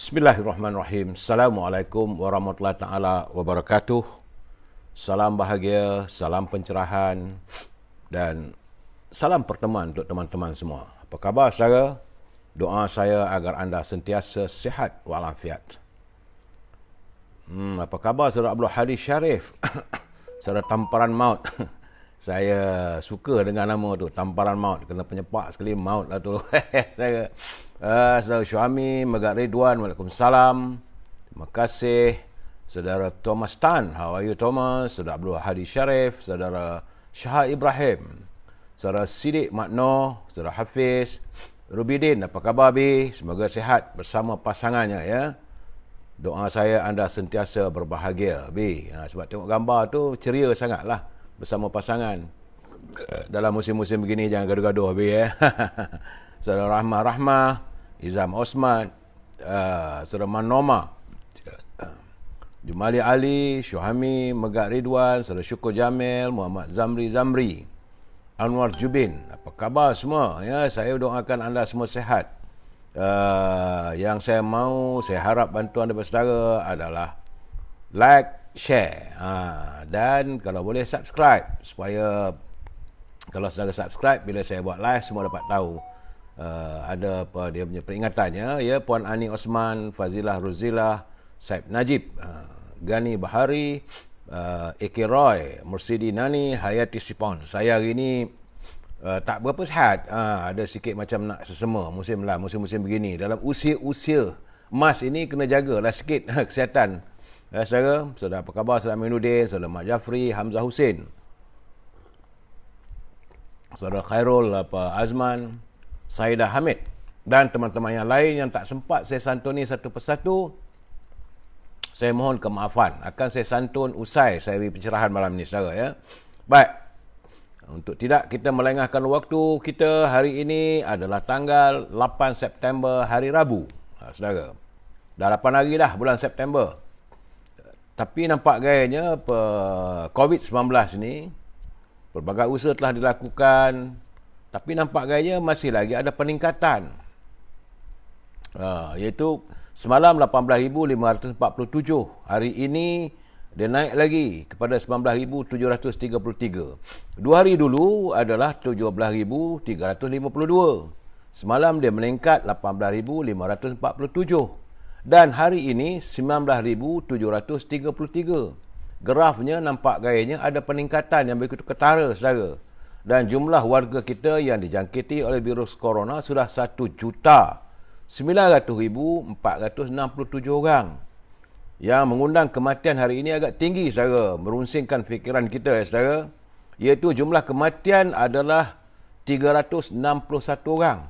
Bismillahirrahmanirrahim. Assalamualaikum warahmatullahi taala wabarakatuh. Salam bahagia, salam pencerahan dan salam pertemuan untuk teman-teman semua. Apa khabar saudara? Doa saya agar anda sentiasa sihat walafiat. Apa khabar saudara Abdul Hadi Sharif? Saudara Tamparan Maut. Saya suka dengan nama tu, Tamparan Maut. Kena penyepak sekali maut lah tu. Saudara Syuami Megat Ridwan, Waalaikumsalam. Terima kasih. Saudara Thomas Tan, how are you Thomas? Saudara Abdul Hadi Sharif, Saudara Syah Ibrahim, Saudara Sidik Makno, Saudara Hafiz, Rubidin, apa khabar Bi? Semoga sihat bersama pasangannya ya. Doa saya anda sentiasa berbahagia Bi. Sebab tengok gambar tu ceria sangatlah bersama pasangan. Dalam musim-musim begini jangan gaduh-gaduh Bi ya. Saudara Rahmah, Izam Osman, Saudara Manoma, Jumali Ali, Syuhami Megat Ridwan, Saudara Syukur Jamil, Muhammad Zamri, Anwar Jubin. Apa khabar semua? Ya, saya doakan anda semua sihat. Yang saya harap bantuan daripada saudara adalah like, share, dan kalau boleh subscribe, supaya kalau saudara subscribe, bila saya buat live semua dapat tahu. Ada apa dia punya peringatannya ya. Puan Ani Osman, Fazilah Ruzilah, Saib Najib, Gani Bahari, AK Roy, Mursidi Nani, Hayati Sipon. Saya hari ini tak berapa sihat, ada sikit macam nak sesema musim begini. Dalam usia emas ini kena jagalah sikit kesihatan. Saudara apa khabar? Saudara Aminuddin, Saudara Mak Jafri, Hamzah Hussein, Saudara Khairul Azman, Saidah Hamid dan teman-teman yang lain yang tak sempat saya santuni satu persatu. Saya mohon kemaafan. Akan saya santun usai saya beri pencerahan malam ini saudara ya. Baik. Untuk tidak kita melengahkan waktu kita, hari ini adalah tanggal 8 September, hari Rabu. Saudara. Dah 8 hari dah bulan September. Tapi nampak gayanya COVID-19 ni pelbagai usaha telah dilakukan, tapi nampak gayanya masih lagi ada peningkatan. Iaitu semalam 18,547. Hari ini dia naik lagi kepada 19,733. 2 hari dulu adalah 17,352. Semalam dia meningkat 18,547. Dan hari ini 19,733. Grafnya nampak gayanya ada peningkatan yang begitu ketara saudara. Dan jumlah warga kita yang dijangkiti oleh virus corona sudah 1,900,467 orang. Yang mengundang kematian hari ini agak tinggi saudara, merunsingkan fikiran kita ya saudara. Iaitu jumlah kematian adalah 361 orang.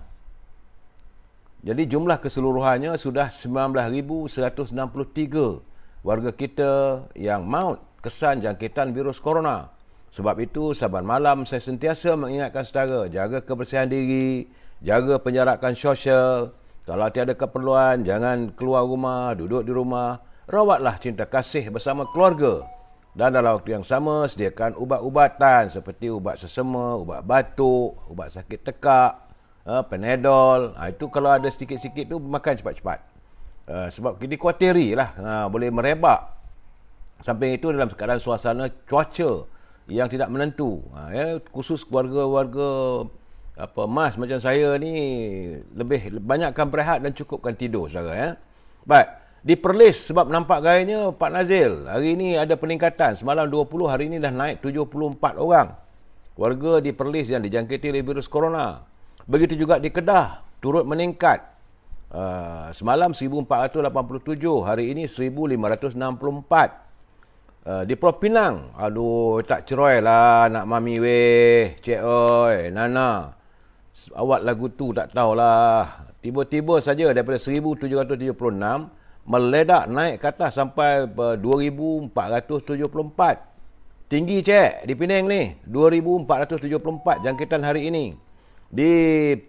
Jadi jumlah keseluruhannya sudah 19,163 warga kita yang maut kesan jangkitan virus corona. Sebab itu saban malam saya sentiasa mengingatkan saudara, jaga kebersihan diri, jaga penjarakan sosial. Kalau tiada keperluan, jangan keluar rumah, duduk di rumah. Rawatlah cinta kasih bersama keluarga. Dan dalam waktu yang sama, sediakan ubat-ubatan seperti ubat sesama, ubat batuk, ubat sakit tekak, Panadol. Itu kalau ada sikit-sikit tu makan cepat-cepat. Sebab kita khawatirilah boleh merebak. Samping itu dalam keadaan suasana cuaca yang tidak menentu, khusus warga-warga emas macam saya ni lebih banyakkan berehat dan cukupkan tidur saudara ya. Baik, di Perlis sebab nampak gayanya Pak Nazil, hari ini ada peningkatan. Semalam 20, hari ini dah naik 74 orang warga di Perlis yang dijangkiti oleh virus corona. Begitu juga di Kedah turut meningkat. Semalam 1,487, hari ini 1,564. Di Pulau Pinang, aduh tak ceroy lah nak mami weh, cik oi, Nana. Awak lagu tu tak tahulah. Tiba-tiba saja daripada 1,776 meledak naik ke atas sampai 2,474. Tinggi cik di Penang ni, 2,474 jangkitan hari ini. Di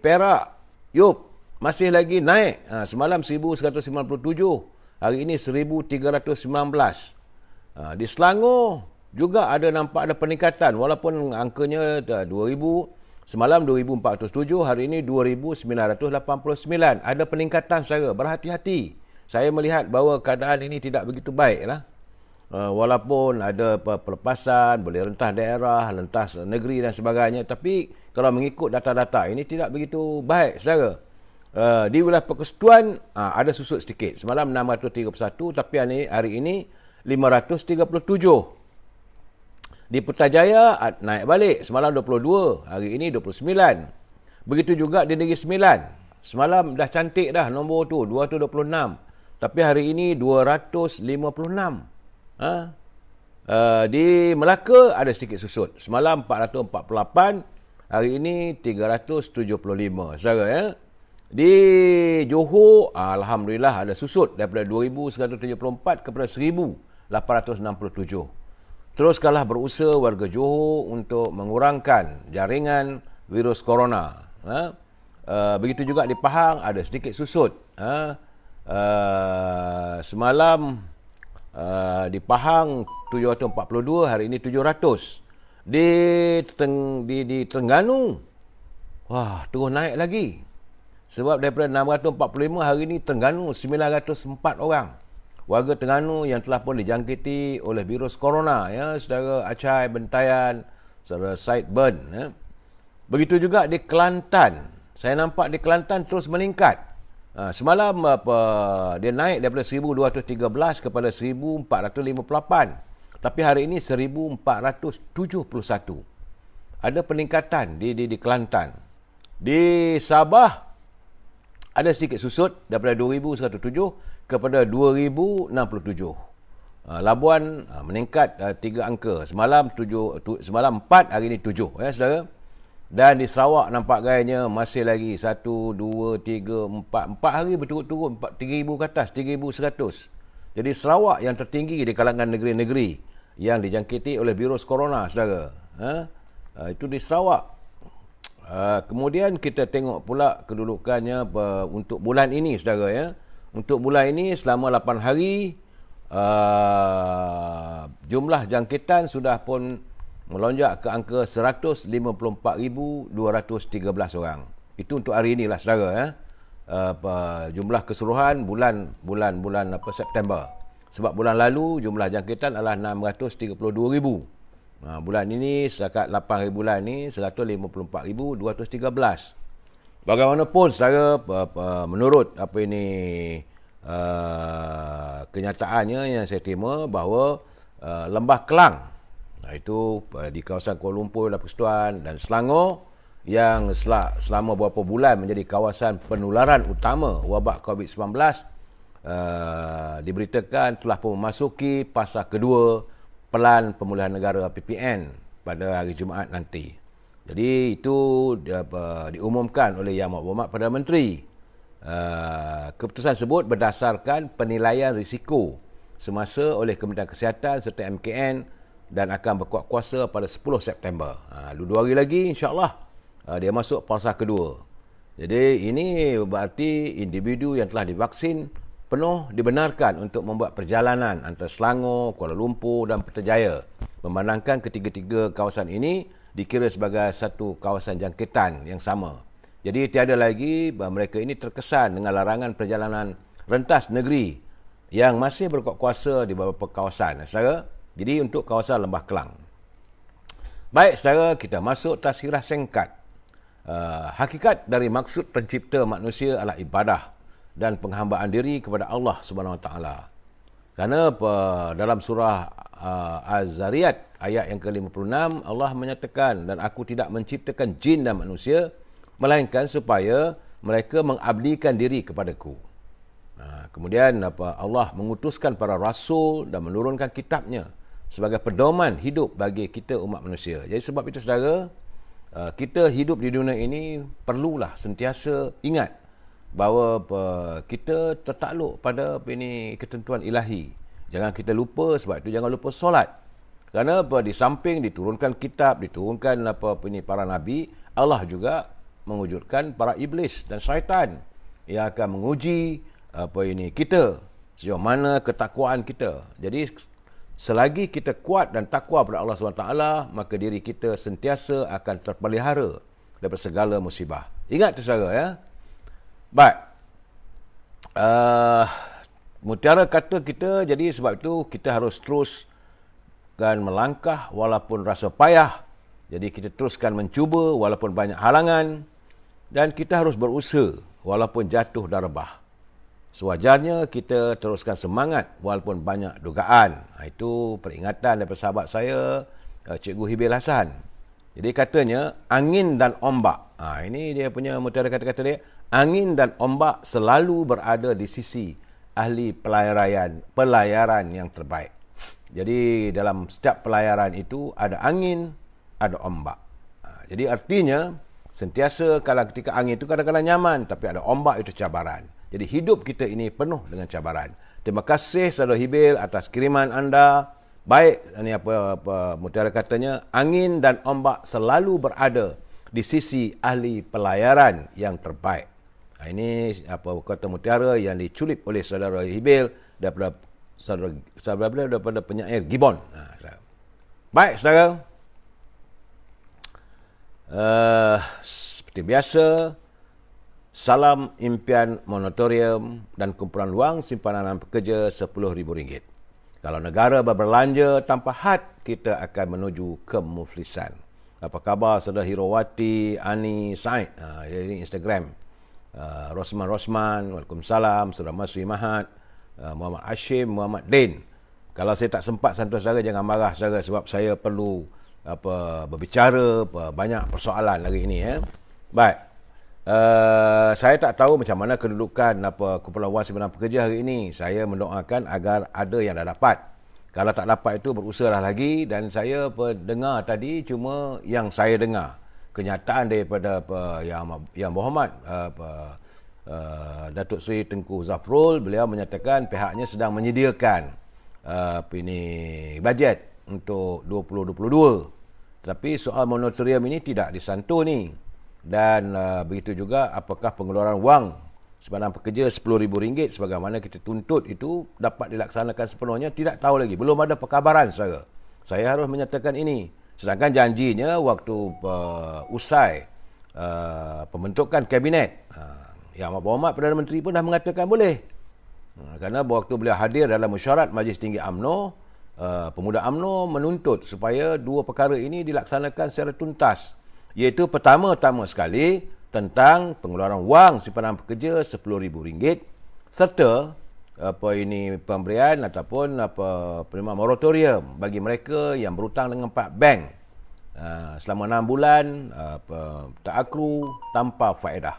Perak, masih lagi naik. Semalam 1,197, hari ini 1,319. Di Selangor juga nampak ada peningkatan walaupun angkanya 2,000. Semalam 2,407, hari ini 2,989. Ada peningkatan saudara. Berhati-hati. saya melihat bahawa keadaan ini tidak begitu baiklah. Walaupun ada pelepasan, boleh rentas daerah, rentas negeri dan sebagainya, tapi kalau mengikut data-data ini tidak begitu baik, saudara. Di wilayah Persekutuan ada susut sedikit. Semalam 631, tapi hari ini 537. Di Putrajaya naik balik, semalam 22, hari ini 29. Begitu juga di Negeri Sembilan. Semalam dah cantik dah nombor tu, 226. Tapi hari ini 256. Di Melaka ada sedikit susut. Semalam 448, hari ini 375. Saudara ya. Di Johor, alhamdulillah ada susut daripada 2,174 kepada 1,867. Teruskanlah berusaha warga Johor untuk mengurangkan jaringan virus corona. Begitu juga di Pahang ada sedikit susut. Semalam di Pahang 742, hari ini 700. Di Terengganu, wah, terus naik lagi. Sebab daripada 645, hari ini Terengganu 904 orang. Warga Terengganu yang telah pun dijangkiti oleh virus corona, ya, saudara Acai, Bentayan, saudara Said Ben. Ya. Begitu juga di Kelantan. Saya nampak di Kelantan terus meningkat. Semalam dia naik daripada 1,213 kepada 1,458. Tapi hari ini 1,471. Ada peningkatan di Kelantan. Di Sabah ada sedikit susut daripada 2,107 kepada 2,067. Labuan meningkat 3 angka. Semalam 4, hari ini 7, ya saudara. Dan di Sarawak nampak gayanya masih lagi 1, 2, 3, 4 hari berturut-turut 3,000 ke atas, 3,100. Jadi Sarawak yang tertinggi di kalangan negeri-negeri yang dijangkiti oleh virus corona, saudara. Itu di Sarawak. Kemudian kita tengok pula kedudukannya untuk bulan ini, saudara ya. Untuk bulan ini selama 8 hari jumlah jangkitan sudah pun melonjak ke angka 154,213 orang. Itu untuk hari inilah, saudara ya. Jumlah keseluruhan bulan September. Sebab bulan lalu jumlah jangkitan adalah 632,000. Bulan ini setakat 8 hari bulan ini 154,213. Bagaimanapun saudara, menurut kenyataannya yang saya terima bahawa Lembah Kelang, itu di kawasan Kuala Lumpur, Persekutuan dan Selangor yang selama beberapa bulan menjadi kawasan penularan utama wabak COVID-19, diberitakan telah pun memasuki fasa kedua Pelan Pemulihan Negara PPN pada hari Jumaat nanti. Jadi itu diumumkan oleh Yang Berhormat Perdana Menteri. Keputusan tersebut berdasarkan penilaian risiko semasa oleh Kementerian Kesihatan serta MKN dan akan berkuat kuasa pada 10 September. 2 hari lagi insya-Allah dia masuk fasa kedua. Jadi ini berarti individu yang telah divaksin penuh dibenarkan untuk membuat perjalanan antara Selangor, Kuala Lumpur dan Putrajaya. Memandangkan ketiga-tiga kawasan ini dikira sebagai satu kawasan jangkitan yang sama. Jadi tiada lagi mereka ini terkesan dengan larangan perjalanan rentas negeri yang masih berkuat kuasa di beberapa kawasan, saudara. Jadi untuk kawasan Lembah Kelang. Baik, saudara, kita masuk tazkirah singkat. Hakikat dari maksud pencipta manusia adalah ibadah dan penghambaan diri kepada Allah Subhanahu Wa Taala. Kerana dalam surah Az-Zariyat ayat yang ke-56 Allah menyatakan, dan aku tidak menciptakan jin dan manusia melainkan supaya mereka mengabdikan diri kepadaku. Kemudian Allah mengutuskan para rasul dan menurunkan kitabnya sebagai pedoman hidup bagi kita umat manusia. Jadi sebab itu saudara, kita hidup di dunia ini perlulah sentiasa ingat bahawa kita tertakluk pada ketentuan ilahi. Jangan kita lupa, sebab itu jangan lupa solat. Kerana di samping diturunkan kitab, diturunkan para nabi, Allah juga mewujudkan para iblis dan syaitan yang akan menguji kita sejauh mana ketakwaan kita. Jadi selagi kita kuat dan takwa kepada Allah SWT, maka diri kita sentiasa akan terpelihara daripada segala musibah. Ingat tu saudara ya. Baik. Mutiara kata kita, jadi sebab itu kita harus teruskan melangkah walaupun rasa payah. Jadi kita teruskan mencuba walaupun banyak halangan. Dan kita harus berusaha walaupun jatuh dan rebah. Sewajarnya kita teruskan semangat walaupun banyak dugaan. Itu peringatan daripada sahabat saya, Cikgu Hibil Hasan. Jadi katanya, angin dan ombak. Ini dia punya mutiara kata-kata dia. Angin dan ombak selalu berada di sisi ahli pelayaran yang terbaik. Jadi dalam setiap pelayaran itu ada angin, ada ombak. Jadi artinya, sentiasa kalau ketika angin itu kadang-kadang nyaman, tapi ada ombak itu cabaran. Jadi hidup kita ini penuh dengan cabaran. Terima kasih Saudara Hibil atas kiriman anda. Baik, ini apa mutiara katanya, angin dan ombak selalu berada di sisi ahli pelayaran yang terbaik. Ini apa kata mutiara yang diculip oleh Saudara Hibil daripada penyair Gibbon. Baik, saudara. Seperti biasa, salam impian monatorium dan kumpulan wang simpanan pekerja RM10,000. Kalau negara berbelanja tanpa had, kita akan menuju kemuflisan. Apa khabar saudara Hirawati, Ani, Said? Ini Instagram. Rosman, Waalaikumsalam, saudara Masri Mahat, Muhammad Hashim, Muhammad Din. Kalau saya tak sempat santai saudara, jangan marah saudara, sebab saya perlu berbicara banyak persoalan lagi ini. Baik. Saya tak tahu macam mana kedudukan kumpulan wang simpanan pekerja hari ini. Saya mendoakan agar ada yang dah dapat. Kalau tak dapat itu berusahalah lagi. Dan saya dengar tadi cuma yang saya dengar kenyataan daripada Yang Berhormat Datuk Seri Tengku Zafrul. Beliau menyatakan pihaknya sedang menyediakan bajet untuk 2022. Tapi soal moratorium ini tidak disantuni. Dan begitu juga apakah pengeluaran wang simpanan pekerja RM10,000 sebagaimana kita tuntut itu dapat dilaksanakan sepenuhnya, tidak tahu lagi. Belum ada perkabaran, saudara. Saya harus menyatakan ini. Sedangkan janjinya waktu usai pembentukan kabinet, Yang Berhormat Perdana Menteri pun dah mengatakan boleh. Kerana waktu beliau hadir dalam mesyuarat Majlis Tinggi UMNO, pemuda UMNO menuntut supaya dua perkara ini dilaksanakan secara tuntas. Iaitu pertama-tama sekali tentang pengeluaran wang simpanan pekerja RM10,000 serta pemberian ataupun penerimaan moratorium bagi mereka yang berhutang dengan 4 bank selama 6 bulan ta'akru tanpa faedah.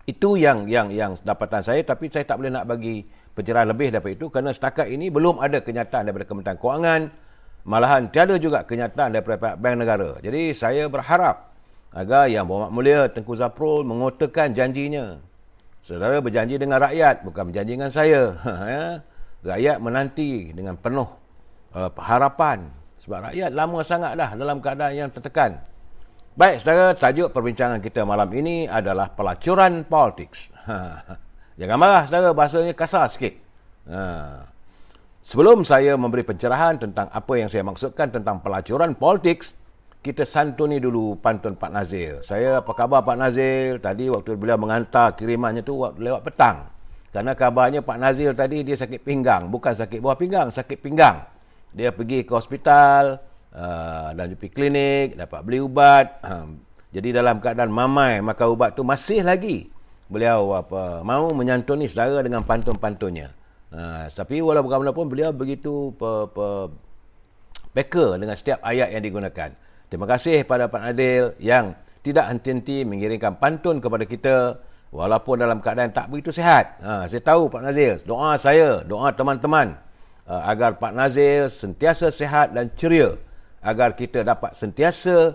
Itu yang dapatan saya, tapi saya tak boleh nak bagi pencerahan lebih daripada itu kerana setakat ini belum ada kenyataan daripada Kementerian Kewangan. Malahan tiada juga kenyataan daripada bank negara. Jadi saya berharap agar Yang Berhormat Mulia Tengku Zafrul mengotakan janjinya. Saudara berjanji dengan rakyat, bukan berjanji dengan saya. Rakyat menanti dengan penuh harapan. Sebab rakyat lama sangat dah dalam keadaan yang tertekan. Baik, saudara, tajuk perbincangan kita malam ini adalah pelacuran politik. Jangan marah, saudara, bahasanya kasar sikit. Sebelum saya memberi pencerahan tentang apa yang saya maksudkan tentang pelacuran politik, kita santuni dulu pantun Pak Nazil. Apa khabar Pak Nazil? Tadi waktu beliau mengantar kirimannya tu lewat petang. Kerana kabarnya Pak Nazil tadi dia sakit pinggang. Bukan sakit buah pinggang, sakit pinggang. Dia pergi ke hospital dan pergi klinik, dapat beli ubat. Jadi dalam keadaan mamai makan ubat tu masih lagi beliau mau menyantuni saudara dengan pantun-pantunnya. Tapi walau bagaimanapun beliau begitu peka dengan setiap ayat yang digunakan. Terima kasih pada Pak Adil yang tidak henti-henti mengirimkan pantun kepada kita walaupun dalam keadaan tak begitu sihat. Saya tahu Pak Nazil, doa saya, doa teman-teman agar Pak Nazil sentiasa sihat dan ceria, agar kita dapat sentiasa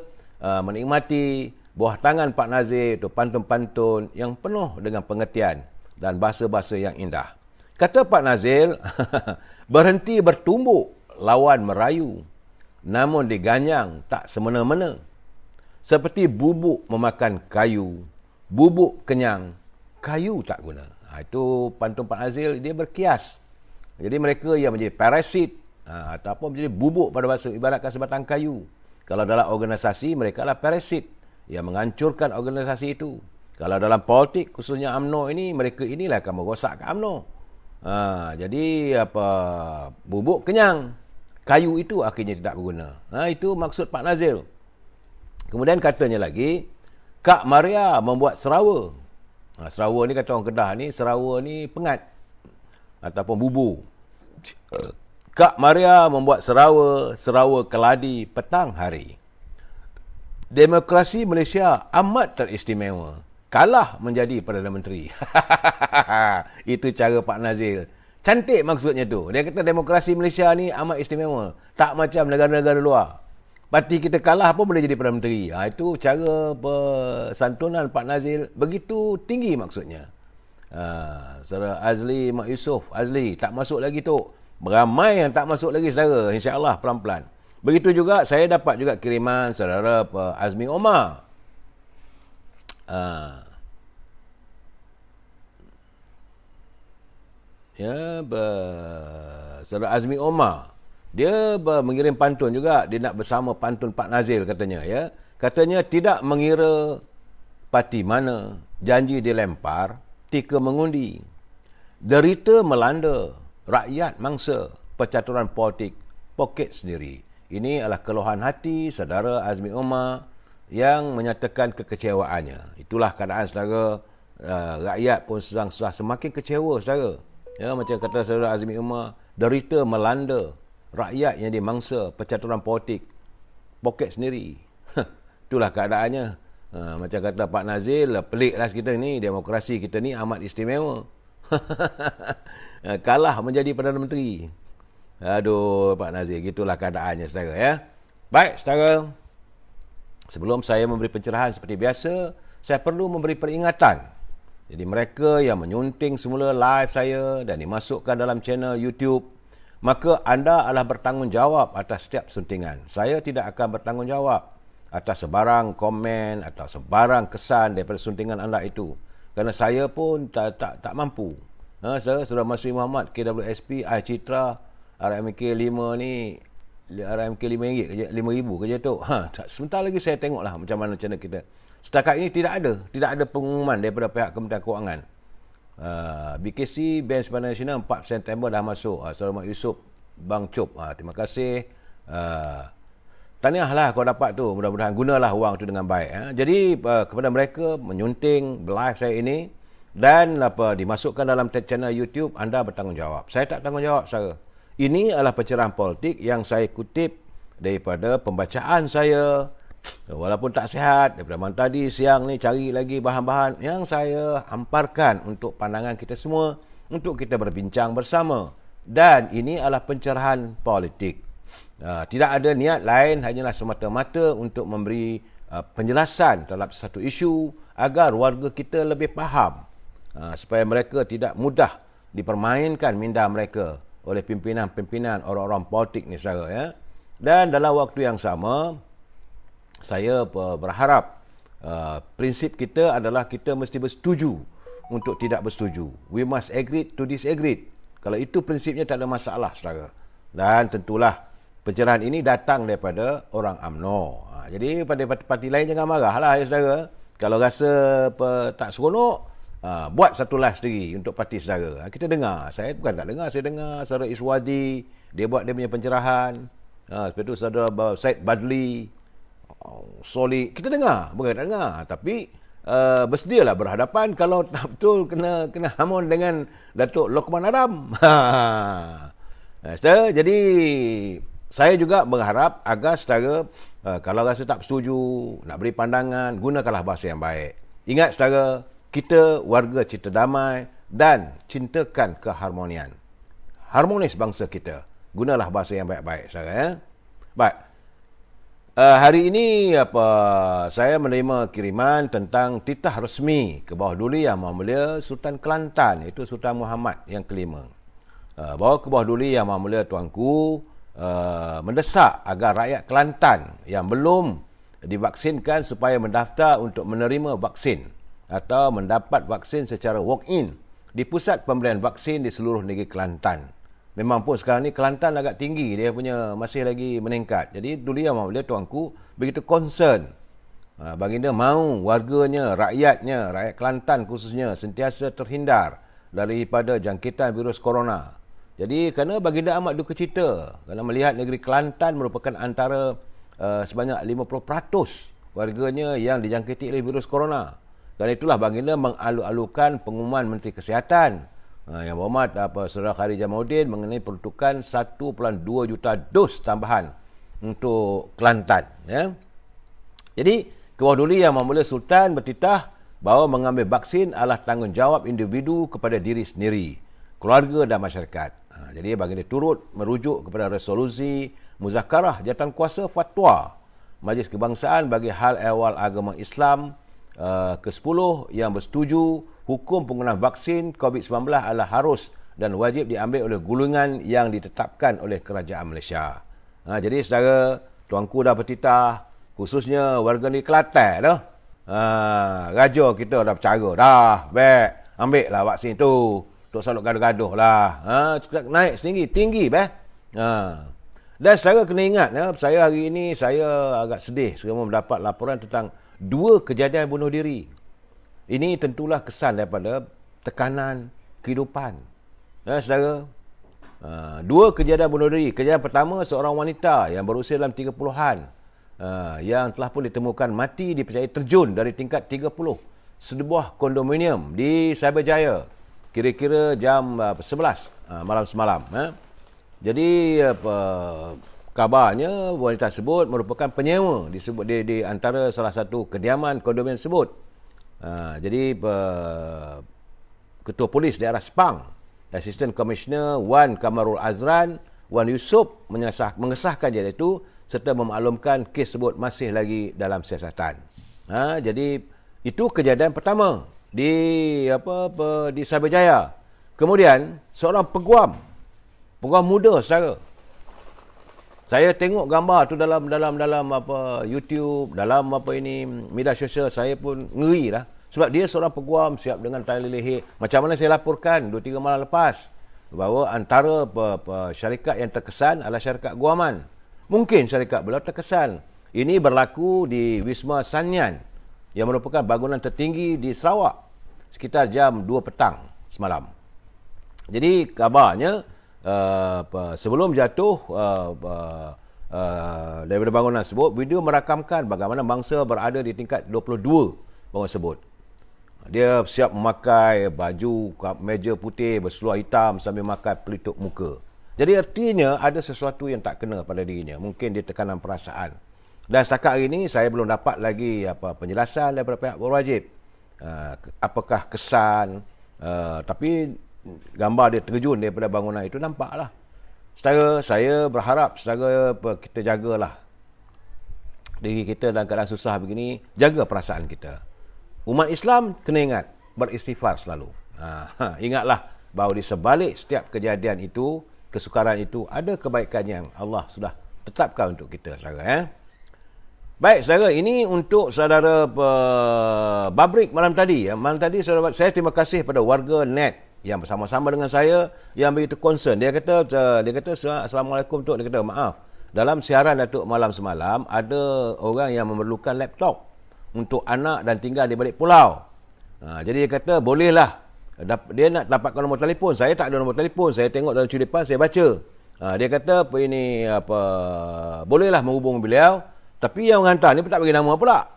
menikmati buah tangan Pak Nazil itu pantun-pantun yang penuh dengan pengertian dan bahasa-bahasa yang indah. Kata Pak Nazil, berhenti bertumbuk lawan merayu, namun diganyang tak semena-mena. Seperti bubuk memakan kayu, bubuk kenyang, kayu tak guna. Itu pantun Pak Nazil, dia berkias. Jadi mereka yang menjadi parasit ataupun menjadi bubuk pada bahasa ibaratkan sebatang kayu. Kalau dalam organisasi, mereka adalah parasit yang menghancurkan organisasi itu. Kalau dalam politik, khususnya UMNO ini, mereka inilah akan merosakkan UMNO. Jadi bubuk kenyang. Kayu itu akhirnya tidak berguna. Itu maksud Pak Nazil. Kemudian katanya lagi, Kak Maria membuat serawa. Serawa ni kata orang Kedah ni, serawa ni pengat ataupun bubu. Kak Maria membuat serawa keladi petang hari. Demokrasi Malaysia amat teristimewa. Kalah menjadi Perdana Menteri. Itu cara Pak Nazil. Cantik maksudnya tu. Dia kata demokrasi Malaysia ni amat istimewa. Tak macam negara-negara luar. Parti kita kalah pun boleh jadi Perdana Menteri. Itu cara santunan Pak Nazil begitu tinggi maksudnya. Saudara Azli Mak Yusof, Azli tak masuk lagi tu. Ramai yang tak masuk lagi saudara. InsyaAllah pelan-pelan. Begitu juga saya dapat juga kiriman saudara Azmi Omar. Saudara Azmi Omar, dia mengirim pantun juga. Dia nak bersama pantun Pak Nazil katanya. Katanya tidak mengira parti mana, janji dilempar, tika mengundi. Derita melanda, rakyat mangsa, percaturan politik, poket sendiri. Ini adalah keluhan hati saudara Azmi Omar yang menyatakan kekecewaannya. Itulah keadaan saudara, rakyat pun sudah semakin kecewa saudara. Macam kata saudara Azmi Umar, derita melanda rakyat yang dimangsa percaturan politik, poket sendiri. Itulah keadaannya. Macam kata Pak Nazil, peliklah kita ni, demokrasi kita ni amat istimewa. Kalah menjadi Perdana Menteri. Aduh Pak Nazil, gitulah keadaannya saudara ya. Baik saudara, sebelum saya memberi pencerahan seperti biasa, saya perlu memberi peringatan. Jadi mereka yang menyunting semula live saya dan dimasukkan dalam channel YouTube, maka anda adalah bertanggungjawab atas setiap suntingan. Saya tidak akan bertanggungjawab atas sebarang komen atau sebarang kesan daripada suntingan anda itu. Kerana saya pun tak mampu. Saudara Masri Muhammad, KWSP, iCitra, RMK 5 ni, RMK RM5 kerja tu. Sebentar lagi saya tengoklah macam mana channel kita. Setakat ini tidak ada pengumuman daripada pihak Kementerian Kewangan. BKC, Bank Simpanan Nasional 4 September dah masuk. Saudara Mak Yusof, Bang Chop, terima kasih. Tahniahlah kau dapat tu. Mudah-mudahan gunalah wang tu dengan baik. Jadi kepada mereka menyunting live saya ini dan dimasukkan dalam channel YouTube, anda bertanggungjawab. Saya tak tanggungjawab saudara. Ini adalah pencerahan politik yang saya kutip daripada pembacaan saya. Walaupun tak sihat, daripada malam tadi, siang ni cari lagi bahan-bahan yang saya hamparkan untuk pandangan kita semua, untuk kita berbincang bersama. Dan ini adalah pencerahan politik. Tidak ada niat lain, hanyalah semata-mata untuk memberi penjelasan terhadap satu isu agar warga kita lebih faham, supaya mereka tidak mudah dipermainkan minda mereka oleh pimpinan-pimpinan orang-orang politik ni saudara ya. Dan dalam waktu yang sama, saya berharap prinsip kita adalah kita mesti bersetuju untuk tidak bersetuju. We must agree to disagree. Kalau itu prinsipnya tak ada masalah saudara. Dan tentulah pencerahan ini datang daripada orang UMNO. Jadi pada parti lain jangan marahlah ya saudara. Kalau rasa tak seronok, buat satu live sendiri untuk parti saudara. Kita dengar. Saya bukan tak dengar, saya dengar saudara Iswadi, dia buat dia punya pencerahan. Seperti itu saudara Said Badli, solid, kita dengar, bukan tak dengar, tapi bersedialah berhadapan kalau tak betul kena hamun dengan Datuk Lokman Adam. Saudara, jadi saya juga berharap agar saudara kalau rasa tak setuju, nak beri pandangan, gunakanlah bahasa yang baik. Ingat saudara, kita warga cipta damai dan cintakan keharmonian. Harmonis bangsa kita. Gunalah bahasa yang baik-baik saudara ya. Baik. Hari ini saya menerima kiriman tentang titah resmi ke bawah Duli Yang Maha Mulia Sultan Kelantan, iaitu Sultan Muhammad yang kelima. Bahawa ke bawah Duli Yang Maha Mulia Tuanku mendesak agar rakyat Kelantan yang belum divaksinkan supaya mendaftar untuk menerima vaksin atau mendapat vaksin secara walk-in di pusat pemberian vaksin di seluruh negeri Kelantan. Memang pun sekarang ni Kelantan agak tinggi, dia punya masih lagi meningkat. Jadi Duli Yang Maha Mulia Tuanku begitu concern. Baginda mahu warganya, rakyat Kelantan khususnya sentiasa terhindar daripada jangkitan virus corona. Jadi kerana baginda amat duka cita kerana melihat negeri Kelantan merupakan antara sebanyak 50% warganya yang dijangkiti oleh virus corona. Dan itulah baginda mengalu-alukan pengumuman Menteri Kesihatan Yang Berhormat Saudara Khairi Jamaluddin mengenai peruntukan 1.2 juta dos tambahan untuk Kelantan. Ya. Jadi, Kewaduli Yang Mahmulia Sultan bertitah bahawa mengambil vaksin adalah tanggungjawab individu kepada diri sendiri, keluarga dan masyarakat. Jadi, baginda turut merujuk kepada resolusi Muzakarah Jawatankuasa Fatwa Majlis Kebangsaan bagi Hal Ehwal Agama Islam ke-10 yang bersetuju hukum penggunaan vaksin COVID-19 adalah harus dan wajib diambil oleh gulungan yang ditetapkan oleh Kerajaan Malaysia. Jadi saudara, tuanku dah bertitah, khususnya warga ni Kelantan dah. Raja kita dah bercara dah, baik, ambil lah vaksin tu. Tak selalu gaduh-gaduh lah. Naik tinggi, baik. Dan saudara kena ingat, saya hari ini saya agak sedih kerana mendapat laporan tentang 2 kejadian bunuh diri. Ini tentulah kesan daripada tekanan kehidupan. Saudara, 2 kejadian bunuh diri. Kejadian pertama, seorang wanita yang berusia dalam 30-an yang telah pun ditemukan mati dipercayai terjun dari tingkat 30 sebuah kondominium di Cyberjaya kira-kira jam 11 malam semalam. Jadi kabarnya wanita tersebut merupakan penyewa disebut di antara salah satu kediaman kondominium tersebut. Jadi Ketua Polis daerah Sepang, Assistant Commissioner Wan Kamarul Azran, Wan Yusof mengesahkan jadi itu serta memaklumkan kes tersebut masih lagi dalam siasatan. Jadi itu kejadian pertama di Cyberjaya. Kemudian seorang peguam muda saudara. Saya tengok gambar tu dalam YouTube, dalam media sosial, saya pun ngeri lah. Sebab dia seorang peguam siap dengan tali leher. Macam mana saya laporkan 2-3 malam lepas bahawa antara syarikat yang terkesan adalah syarikat guaman. Mungkin syarikat beliau terkesan. Ini berlaku di Wisma Sanyan yang merupakan bangunan tertinggi di Sarawak sekitar jam 2 petang semalam. Jadi kabarnya sebelum jatuh daripada bangunan tersebut, video merakamkan bagaimana mangsa berada di tingkat 22 bangunan tersebut. Dia siap memakai baju meja putih berseluar hitam sambil memakai pelitup muka. Jadi artinya ada sesuatu yang tak kena pada dirinya. Mungkin dia tekanan perasaan. Dan setakat hari ini saya belum dapat lagi penjelasan daripada pihak berwajib. Apakah kesan, tapi gambar dia terjun daripada bangunan itu nampaklah. Setara saya berharap kita jagalah diri kita dalam keadaan susah begini, jaga perasaan kita. Umat Islam kena ingat beristighfar selalu. Ingatlah bahawa di sebalik setiap kejadian itu, kesukaran itu ada kebaikan yang Allah sudah tetapkan untuk kita, saudara. Baik, saudara, ini untuk saudara Babrik malam tadi. Malam tadi saudara, saya terima kasih pada warga net yang bersama-sama dengan saya yang begitu concern. Dia kata Assalamualaikum Tok. Dia kata maaf, dalam siaran Datuk malam semalam ada orang yang memerlukan laptop untuk anak dan tinggal di balik pulau. Jadi dia kata bolehlah, dia nak dapatkan nombor telefon. Saya tak ada nombor telefon. Saya tengok dalam cudipan, saya baca. Dia kata bolehlah menghubungi beliau, tapi yang menghantar ni tak bagi nama pula.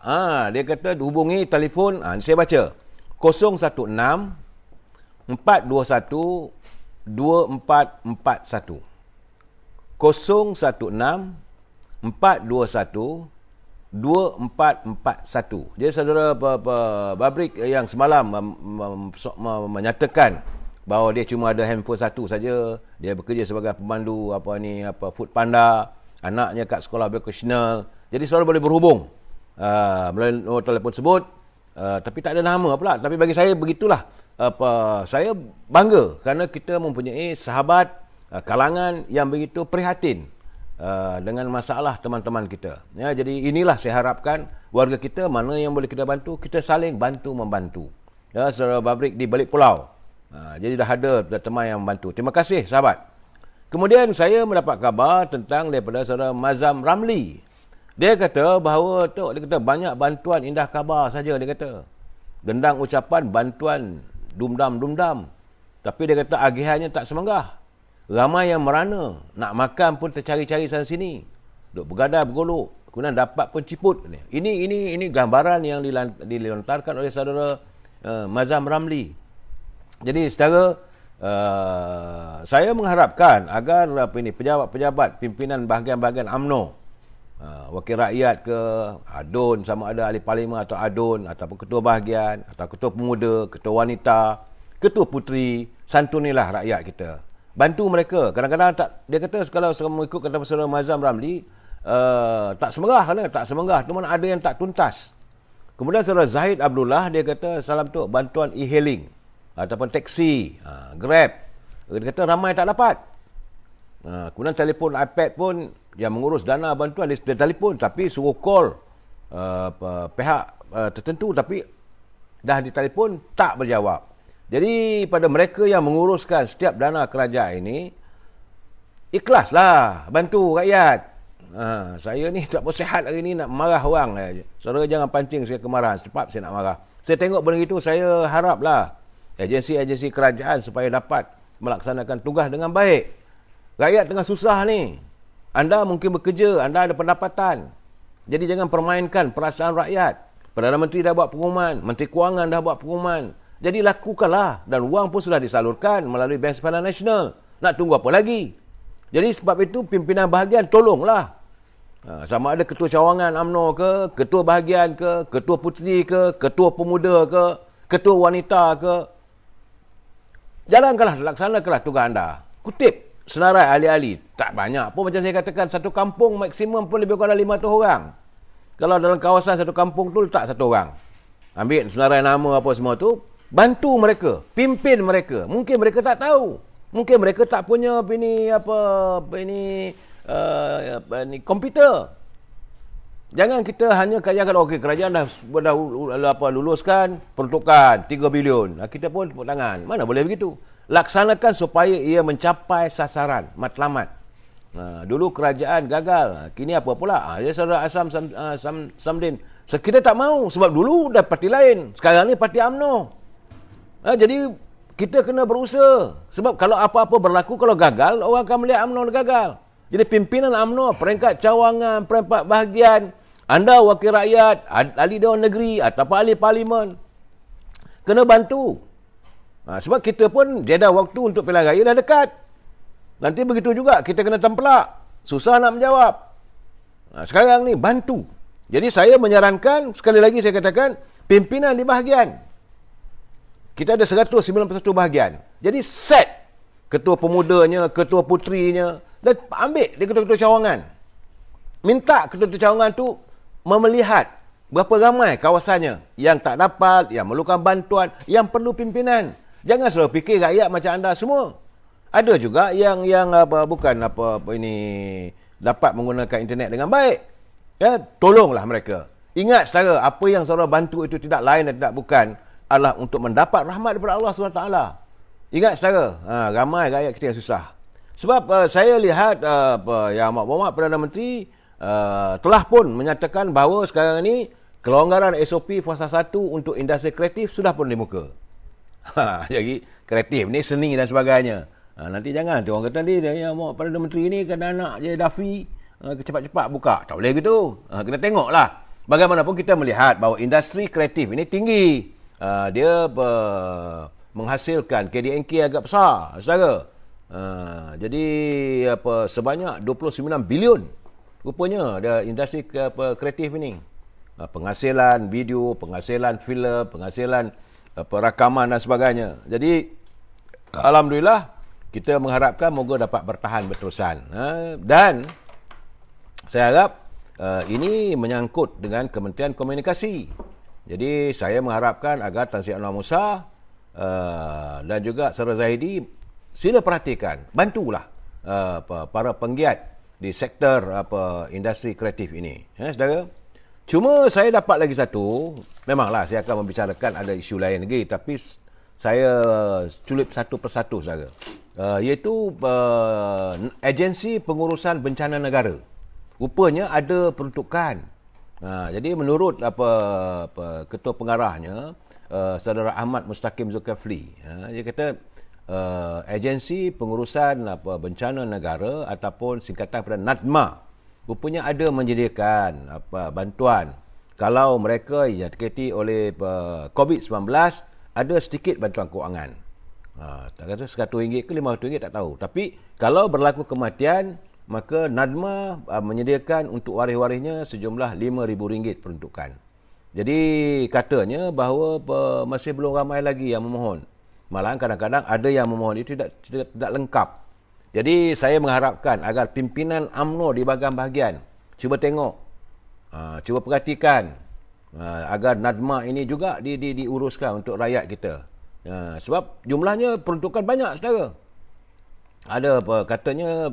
Dia kata hubungi telefon, saya baca 016 421 2441. 016 421 2441. Jadi saudara Babrik yang semalam menyatakan bahawa dia cuma ada handphone satu saja, dia bekerja sebagai pemandu Food Panda, anaknya kat sekolah vocational. Jadi saudara boleh berhubung melalui nombor telefon tersebut, tapi tak ada nama pula. Tapi bagi saya begitulah, saya bangga kerana kita mempunyai sahabat kalangan yang begitu prihatin dengan masalah teman-teman kita. Jadi inilah saya harapkan warga kita, mana yang boleh kita bantu, kita saling bantu-membantu. Saudara Babrik di balik pulau. Jadi dah ada teman yang membantu. Terima kasih sahabat. Kemudian saya mendapat khabar tentang daripada saudara Mazam Ramli. Dia kata bahawa dia kata banyak bantuan indah khabar saja, dia kata. Gendang ucapan bantuan dumdam-dumdam. Tapi dia kata agihannya tak semenggah. Ramai yang merana. Nak makan pun tercari-cari sana sini. Duk bergadai bergolok. Kemudian dapat pun ciput. Ini gambaran yang dilontarkan oleh saudara Mazam Ramli. Jadi secara saya mengharapkan agar pejabat-pejabat pimpinan bahagian-bahagian UMNO, wakil rakyat ke ADUN, sama ada ahli parlimen atau ADUN, ataupun ketua bahagian, atau ketua pemuda, ketua wanita, ketua puteri, santunilah rakyat kita. Bantu mereka. Kadang-kadang dia kata kalau mengikut kata saudara Mazam Ramli, tak semenggah kan? Tak semenggah. Cuma ada yang tak tuntas. Kemudian saudara Zahid Abdullah, dia kata salam tu bantuan e-hailing ataupun taksi, Grab. Dia kata ramai tak dapat. Kemudian telefon iPad pun yang mengurus dana bantuan dia telefon tapi suruh call pihak tertentu tapi dah ditelefon tak berjawab. Jadi pada mereka yang menguruskan setiap dana kerajaan ini, ikhlaslah bantu rakyat. Saya ni tak bersihat hari ni nak marah orang. Saudara jangan pancing saya kemarahan. Cepat saya nak marah. Saya tengok benda itu, saya haraplah agensi-agensi kerajaan supaya dapat melaksanakan tugas dengan baik. Rakyat tengah susah ni. Anda mungkin bekerja, anda ada pendapatan. Jadi jangan permainkan perasaan rakyat. Perdana Menteri dah buat pengumuman, Menteri Kewangan dah buat pengumuman. Jadi lakukanlah, dan wang pun sudah disalurkan melalui Bank Simpanan Nasional. Nak tunggu apa lagi? Jadi sebab itu pimpinan bahagian tolonglah. Sama ada ketua cawangan UMNO ke, ketua bahagian ke, ketua puteri ke, ketua pemuda ke, ketua wanita ke. Jalankanlah, laksanakanlah tugas anda. Kutip senarai ahli-ahli. Tak banyak pun, macam saya katakan, satu kampung maksimum pun lebih kurang 500 orang. Kalau dalam kawasan satu kampung tu letak satu orang. Ambil senarai nama apa semua tu, bantu mereka, pimpin mereka. Mungkin mereka tak tahu. Mungkin mereka tak punya komputer. Jangan kita hanya katakan okey kerajaan dah luluskan peruntukan 3 bilion. Kita pun tepuk tangan. Mana boleh begitu? Laksanakan supaya ia mencapai sasaran matlamat. Dulu kerajaan gagal. Kini apa pula? Ya saudara Asam Samdin. Kita tak mau sebab dulu dah parti lain. Sekarang ni parti UMNO. Jadi kita kena berusaha. Sebab kalau apa-apa berlaku, kalau gagal, orang akan melihat UMNO gagal. Jadi pimpinan UMNO, peringkat cawangan, peringkat bahagian, anda wakil rakyat, ahli Dewan Negeri atau ahli parlimen, kena bantu. Sebab kita pun jadah waktu untuk pilihan raya dah dekat. Nanti begitu juga, kita kena tempelak. Susah nak menjawab. Sekarang ni, bantu. Jadi saya menyarankan, sekali lagi saya katakan, pimpinan di bahagian. Kita ada 191 bahagian. Jadi set ketua pemudanya, ketua puterinya, dan ambil dia ketua-ketua cawangan. Minta ketua-ketua cawangan tu melihat berapa ramai kawasannya yang tak dapat, yang memerlukan bantuan, yang perlu pimpinan. Jangan selalu fikir rakyat macam anda semua. Ada juga yang dapat menggunakan internet dengan baik. Ya, tolonglah mereka. Ingat saudara, apa yang saudara bantu itu tidak lain dan tidak bukan adalah untuk mendapat rahmat daripada Allah SWT. Ingat saudara, ramai rakyat kita yang susah. Sebab saya lihat Yang Amat Berhormat Perdana Menteri telah pun menyatakan bahawa sekarang ini kelonggaran SOP fasa 1 untuk industri kreatif sudah pun di muka. Jadi kreatif ni seni dan sebagainya. Nanti jangan orang kata Yang Amat Perdana Menteri ni kan anak je Dafi, cepat-cepat buka. Tak boleh gitu. Kena tengoklah. Bagaimanapun kita melihat bahawa industri kreatif ini tinggi. Dia menghasilkan KDNK agak besar, saudara. Jadi sebanyak 29 bilion rupanya ada industri kreatif ini. Penghasilan video, penghasilan filem, penghasilan rakaman dan sebagainya. Jadi alhamdulillah kita mengharapkan moga dapat bertahan berterusan. Dan saya harap ini menyangkut dengan Kementerian Komunikasi. Jadi saya mengharapkan agar Tan Sri Anwar Musa dan juga Saudara Zahidi sila perhatikan, bantulah para penggiat di sektor industri kreatif ini. Saudara. Cuma saya dapat lagi satu, memanglah saya akan membicarakan ada isu lain lagi, tapi saya culip satu persatu saudara. Iaitu agensi pengurusan bencana negara. Rupanya ada peruntukan. Jadi menurut ketua pengarahnya, Saudara Ahmad Mustaqim Zulkifli, dia kata Agensi Pengurusan Bencana Negara ataupun singkatan pada NADMA rupanya ada menyediakan bantuan kalau mereka yang terketi oleh COVID-19 ada sedikit bantuan kewangan. Tak kata RM100 ke RM500 tak tahu. Tapi kalau berlaku kematian, maka NADMA menyediakan untuk waris-warisnya sejumlah RM5,000 peruntukan. Jadi katanya bahawa masih belum ramai lagi yang memohon. Malahan kadang-kadang ada yang memohon itu tidak lengkap. Jadi saya mengharapkan agar pimpinan UMNO di bahagian cuba tengok, cuba perhatikan agar NADMA ini juga diuruskan untuk rakyat kita. Sebab jumlahnya peruntukan banyak, saudara. Ada katanya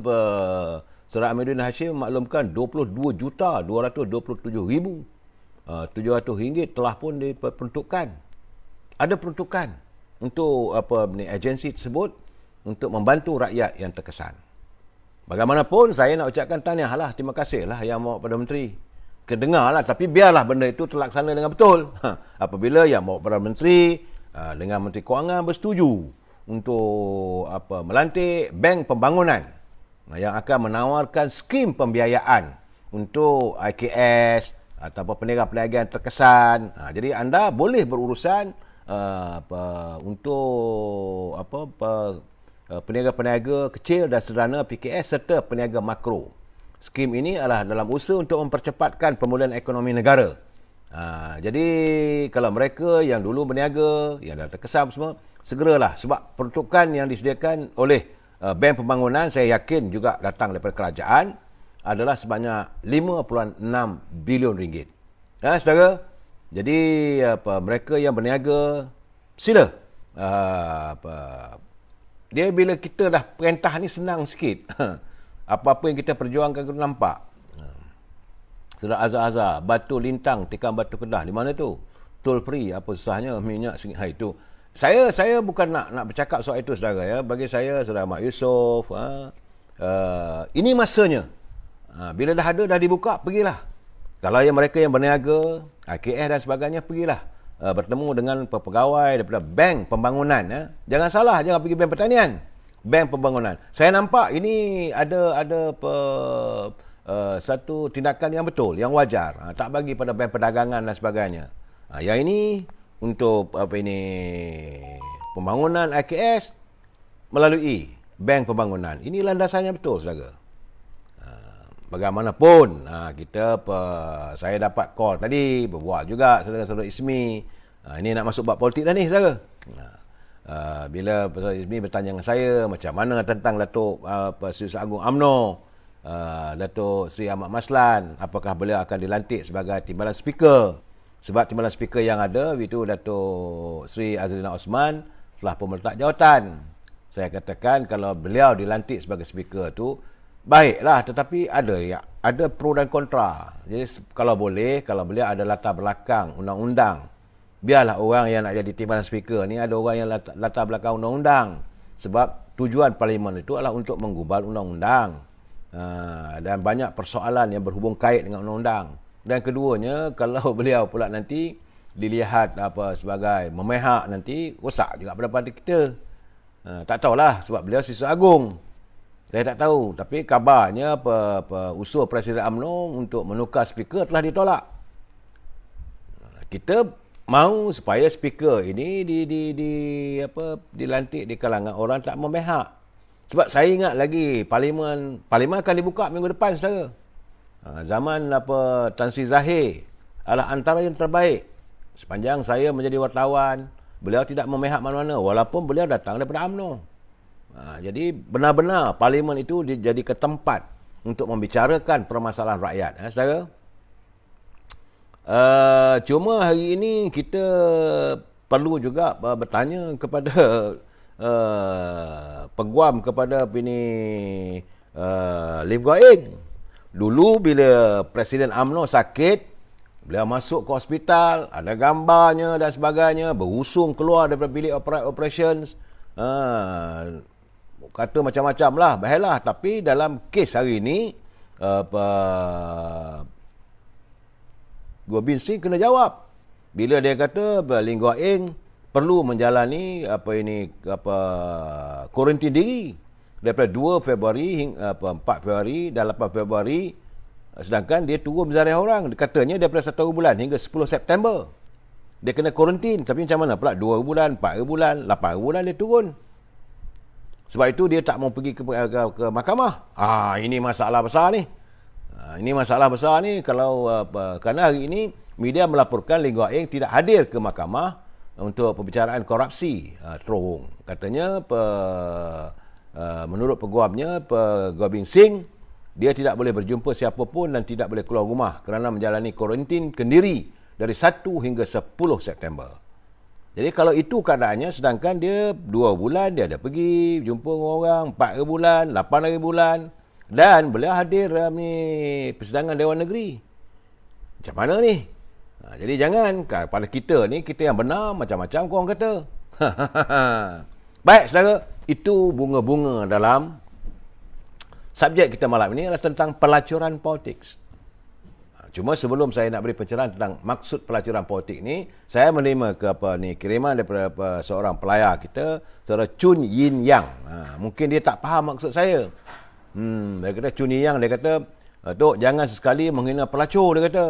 Saudara Amiruddin Hashim maklumkan 22,227,700 telah pun diperuntukkan. Ada peruntukan untuk agensi tersebut untuk membantu rakyat yang terkesan. Bagaimanapun saya nak ucapkan tahniahlah, terima kasihlah Yang Mohd Perdana Menteri. Kedengarlah, tapi biarlah benda itu terlaksana dengan betul. Apabila Yang Mohd Perdana Menteri dengan Menteri Kewangan bersetuju untuk melantik Bank Pembangunan yang akan menawarkan skim pembiayaan untuk IKS atau peniaga-peniaga yang terkesan. Jadi anda boleh berurusan untuk peniaga-peniaga kecil dan sederhana PKS serta peniaga makro. Skim ini adalah dalam usaha untuk mempercepatkan pemulihan ekonomi negara. Jadi kalau mereka yang dulu berniaga, yang dah terkesan semua, segeralah. Sebab peruntukan yang disediakan oleh Bank Pembangunan, saya yakin juga datang daripada kerajaan, adalah sebanyak RM5.6 bilion. Saudara? Jadi mereka yang berniaga, sila. Dia bila kita dah perintah ni senang sikit. Apa-apa yang kita perjuangkan kita nampak. Sudah azar-azar, batu lintang, tikam batu kedah. Di mana tu? Toll free, apa susahnya minyak RM1 itu. Saya bukan nak bercakap soal itu, saudara. Ya. Bagi saya, saudara Mak Yusof, ini masanya. Bila dah ada, dah dibuka, pergilah. Kalau yang mereka yang berniaga, KS dan sebagainya, pergilah. Bertemu dengan pegawai daripada Bank Pembangunan. Ya. Jangan salah, jangan pergi Bank Pertanian. Bank Pembangunan. Saya nampak ini ada satu tindakan yang betul, yang wajar. Tak bagi pada Bank Perdagangan dan sebagainya. Yang ini untuk pembangunan IKS melalui Bank Pembangunan. Ini landasannya betul, saudara. Bagaimanapun, saya dapat call tadi, berbual juga saudara-saudara ISMI. Ini nak masuk bab politik dah ni, saudara. Bila saudara ISMI bertanya dengan saya macam mana tentang Datuk Seri Agung UMNO, Datuk Seri Ahmad Maslan, apakah beliau akan dilantik sebagai timbalan speaker. Sebab timbalan speaker yang ada itu Datuk Seri Azlina Osman telah pun meletak jawatan. Saya katakan kalau beliau dilantik sebagai speaker tu baiklah, tetapi ada pro dan kontra. Jadi kalau boleh, kalau beliau ada latar belakang undang-undang, biarlah orang yang nak jadi timbalan speaker ni ada orang yang latar belakang undang-undang. Sebab tujuan parlimen itu adalah untuk menggubal undang-undang. Dan banyak persoalan yang berhubung kait dengan undang-undang. Dan keduanya, kalau beliau pula nanti dilihat sebagai memihak nanti, rosak juga pendapat kita. Tak tahulah sebab beliau siswa agung. Saya tak tahu, tapi kabarnya usul Presiden UMNO untuk menukar speaker telah ditolak. Kita mahu supaya speaker ini dilantik di kalangan orang tak memihak. Sebab saya ingat lagi parlimen akan dibuka minggu depan, saudara. Zaman Tan Sri Zahir adalah antara yang terbaik. Sepanjang saya menjadi wartawan, beliau tidak memihak mana-mana walaupun beliau datang daripada UMNO. Jadi benar-benar parlimen itu dijadikan tempat untuk membicarakan permasalahan rakyat, saudara. Cuma hari ini kita perlu juga bertanya kepada peguam kepada Lim Guo Eng. Dulu bila Presiden UMNO sakit, beliau masuk ke hospital, ada gambarnya dan sebagainya, berusung keluar daripada bilik operations. Kata macam-macam lah, baiklah. Tapi dalam kes hari ini, Goh Bin Sing kena jawab. Bila dia kata Lim Guo Eng perlu menjalani kuarantin diri daripada 2 Februari hingga 4 Februari dan 8 Februari, sedangkan dia turun berzaria orang. Katanya daripada 1 bulan hingga 10 September dia kena kuarantin. Tapi macam mana pula 2 bulan, 4 bulan, 8 bulan dia turun. Sebab itu dia tak mau pergi ke mahkamah. Ini masalah besar ni. Ini masalah besar ni kalau kerana hari ini media melaporkan Lee Guak Eng tidak hadir ke mahkamah untuk pembicaraan korupsi terowong. Katanya menurut peguamnya, Goh Beng Sing, dia tidak boleh berjumpa siapa pun dan tidak boleh keluar rumah kerana menjalani kuarantin kendiri dari 1 hingga 10 September. Jadi kalau itu keadaannya, sedangkan dia 2 bulan dia ada pergi jumpa orang, 4 bulan, 8 bulan, dan beliau hadir persidangan Dewan Negeri. Macam mana ni? Jadi jangan pada kita ni, kita yang benar macam-macam korang kata. Baik saudara, itu bunga-bunga dalam subjek kita malam ini adalah tentang pelacuran politik. Cuma sebelum saya nak beri pencerahan tentang maksud pelacuran politik ni, saya menerima kiriman daripada seorang pelayar kita, saudara Chun Yin Yang. Mungkin dia tak faham maksud saya. Dia kata, Chun Yin Yang, dia kata, Tok, jangan sesekali menghina pelacur, dia kata.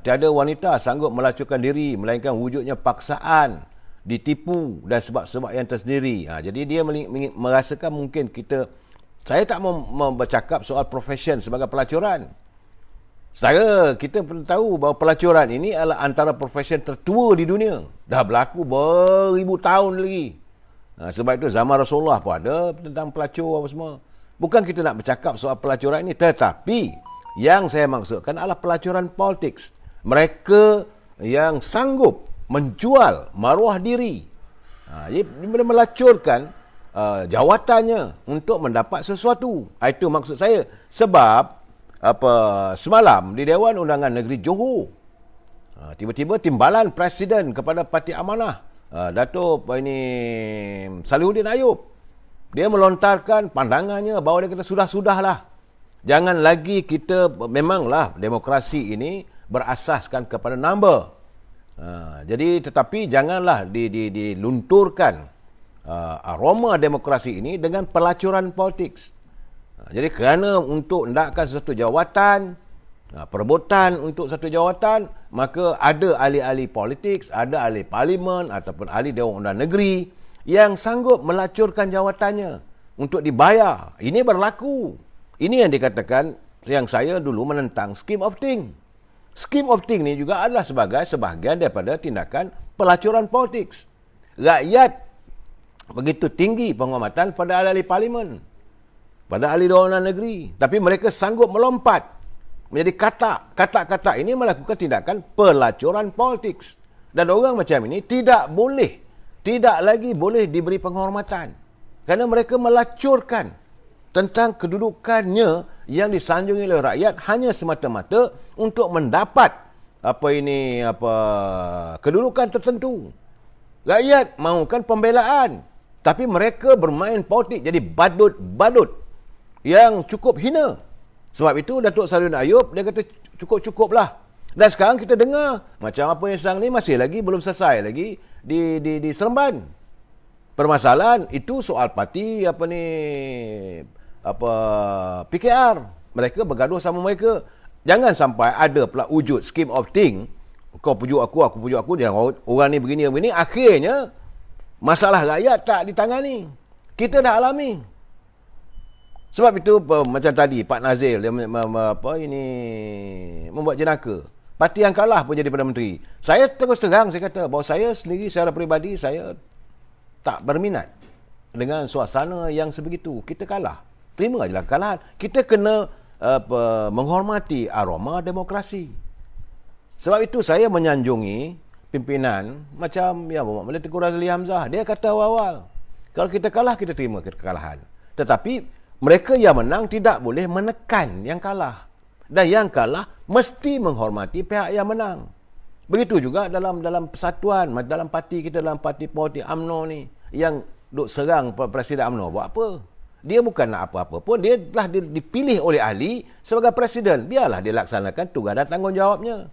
Tiada wanita sanggup melacurkan diri, melainkan wujudnya paksaan, ditipu dan sebab-sebab yang tersendiri. Jadi dia merasakan mungkin saya tak mau bercakap soal profession sebagai pelacuran. Saudara, kita perlu tahu bahawa pelacuran ini adalah antara profession tertua di dunia. Dah berlaku beribu tahun lagi. Sebab itu zaman Rasulullah pun ada tentang pelacur apa semua. Bukan kita nak bercakap soal pelacuran ini, tetapi yang saya maksudkan adalah pelacuran politik. Mereka yang sanggup menjual maruah diri. Jadi melacurkan jawatannya untuk mendapat sesuatu. Itu maksud saya. Sebab semalam di Dewan Undangan Negeri Johor, tiba-tiba timbalan Presiden kepada Parti Amanah, Dato' Salihuddin Ayub, dia melontarkan pandangannya bahawa dia kata sudah-sudahlah. Jangan lagi kita, memanglah demokrasi ini berasaskan kepada number. Jadi tetapi janganlah dilunturkan aroma demokrasi ini dengan pelacuran politik. Jadi kerana untuk hendakkan sesuatu jawatan, perebutan untuk satu jawatan, maka ada ahli-ahli politik, ada ahli parlimen ataupun ahli Dewan Undangan Negeri yang sanggup melacurkan jawatannya untuk dibayar. Ini berlaku. Ini yang dikatakan, yang saya dulu menentang scheme of thing. Scheme of thing ni juga adalah sebagai sebahagian daripada tindakan pelacuran politik. Rakyat begitu tinggi penghormatan pada ahli-ahli parlimen, pada ahli Dewan Undangan Negeri, tapi mereka sanggup melompat menjadi kata-kata ini melakukan tindakan pelacuran politik. Dan orang macam ini tidak lagi boleh diberi penghormatan kerana mereka melacurkan tentang kedudukannya yang disanjungi oleh rakyat hanya semata-mata untuk mendapat kedudukan tertentu. Rakyat mahukan pembelaan, tapi mereka bermain politik jadi badut-badut yang cukup hina. Sebab itu Datuk Salihuddin Ayub dia kata cukup-cukuplah. Dan sekarang kita dengar macam apa yang sedang ni masih lagi belum selesai lagi di Seremban. Permasalahan itu soal parti PKR. Mereka bergaduh sama mereka. Jangan sampai ada pula wujud scheme of thing. Kau pujuk aku pujuk aku, dia orang ni begini. Akhirnya masalah rakyat tak ditangani. Kita dah alami. Sebab itu macam tadi Pak Nazil dia membuat jenaka. Parti yang kalah pun jadi Perdana Menteri. Saya terus terang saya kata bahawa saya sendiri secara peribadi saya tak berminat dengan suasana yang sebegitu. Kita kalah. Terima ajalah kekalahan. Kita kena menghormati aroma demokrasi. Sebab itu saya menyanjungi pimpinan macam Yang Berhormat Menteri Tengku Razli Hamzah. Dia kata awal-awal, kalau kita kalah kita terima kekalahan. Tetapi mereka yang menang tidak boleh menekan yang kalah. Dan yang kalah mesti menghormati pihak yang menang. Begitu juga dalam persatuan, dalam parti kita, dalam parti politik UMNO ni, yang duk serang Presiden UMNO buat apa? Dia bukan nak apa-apa pun, dia telah dipilih oleh ahli sebagai Presiden. Biarlah dia laksanakan tugas dan tanggungjawabnya.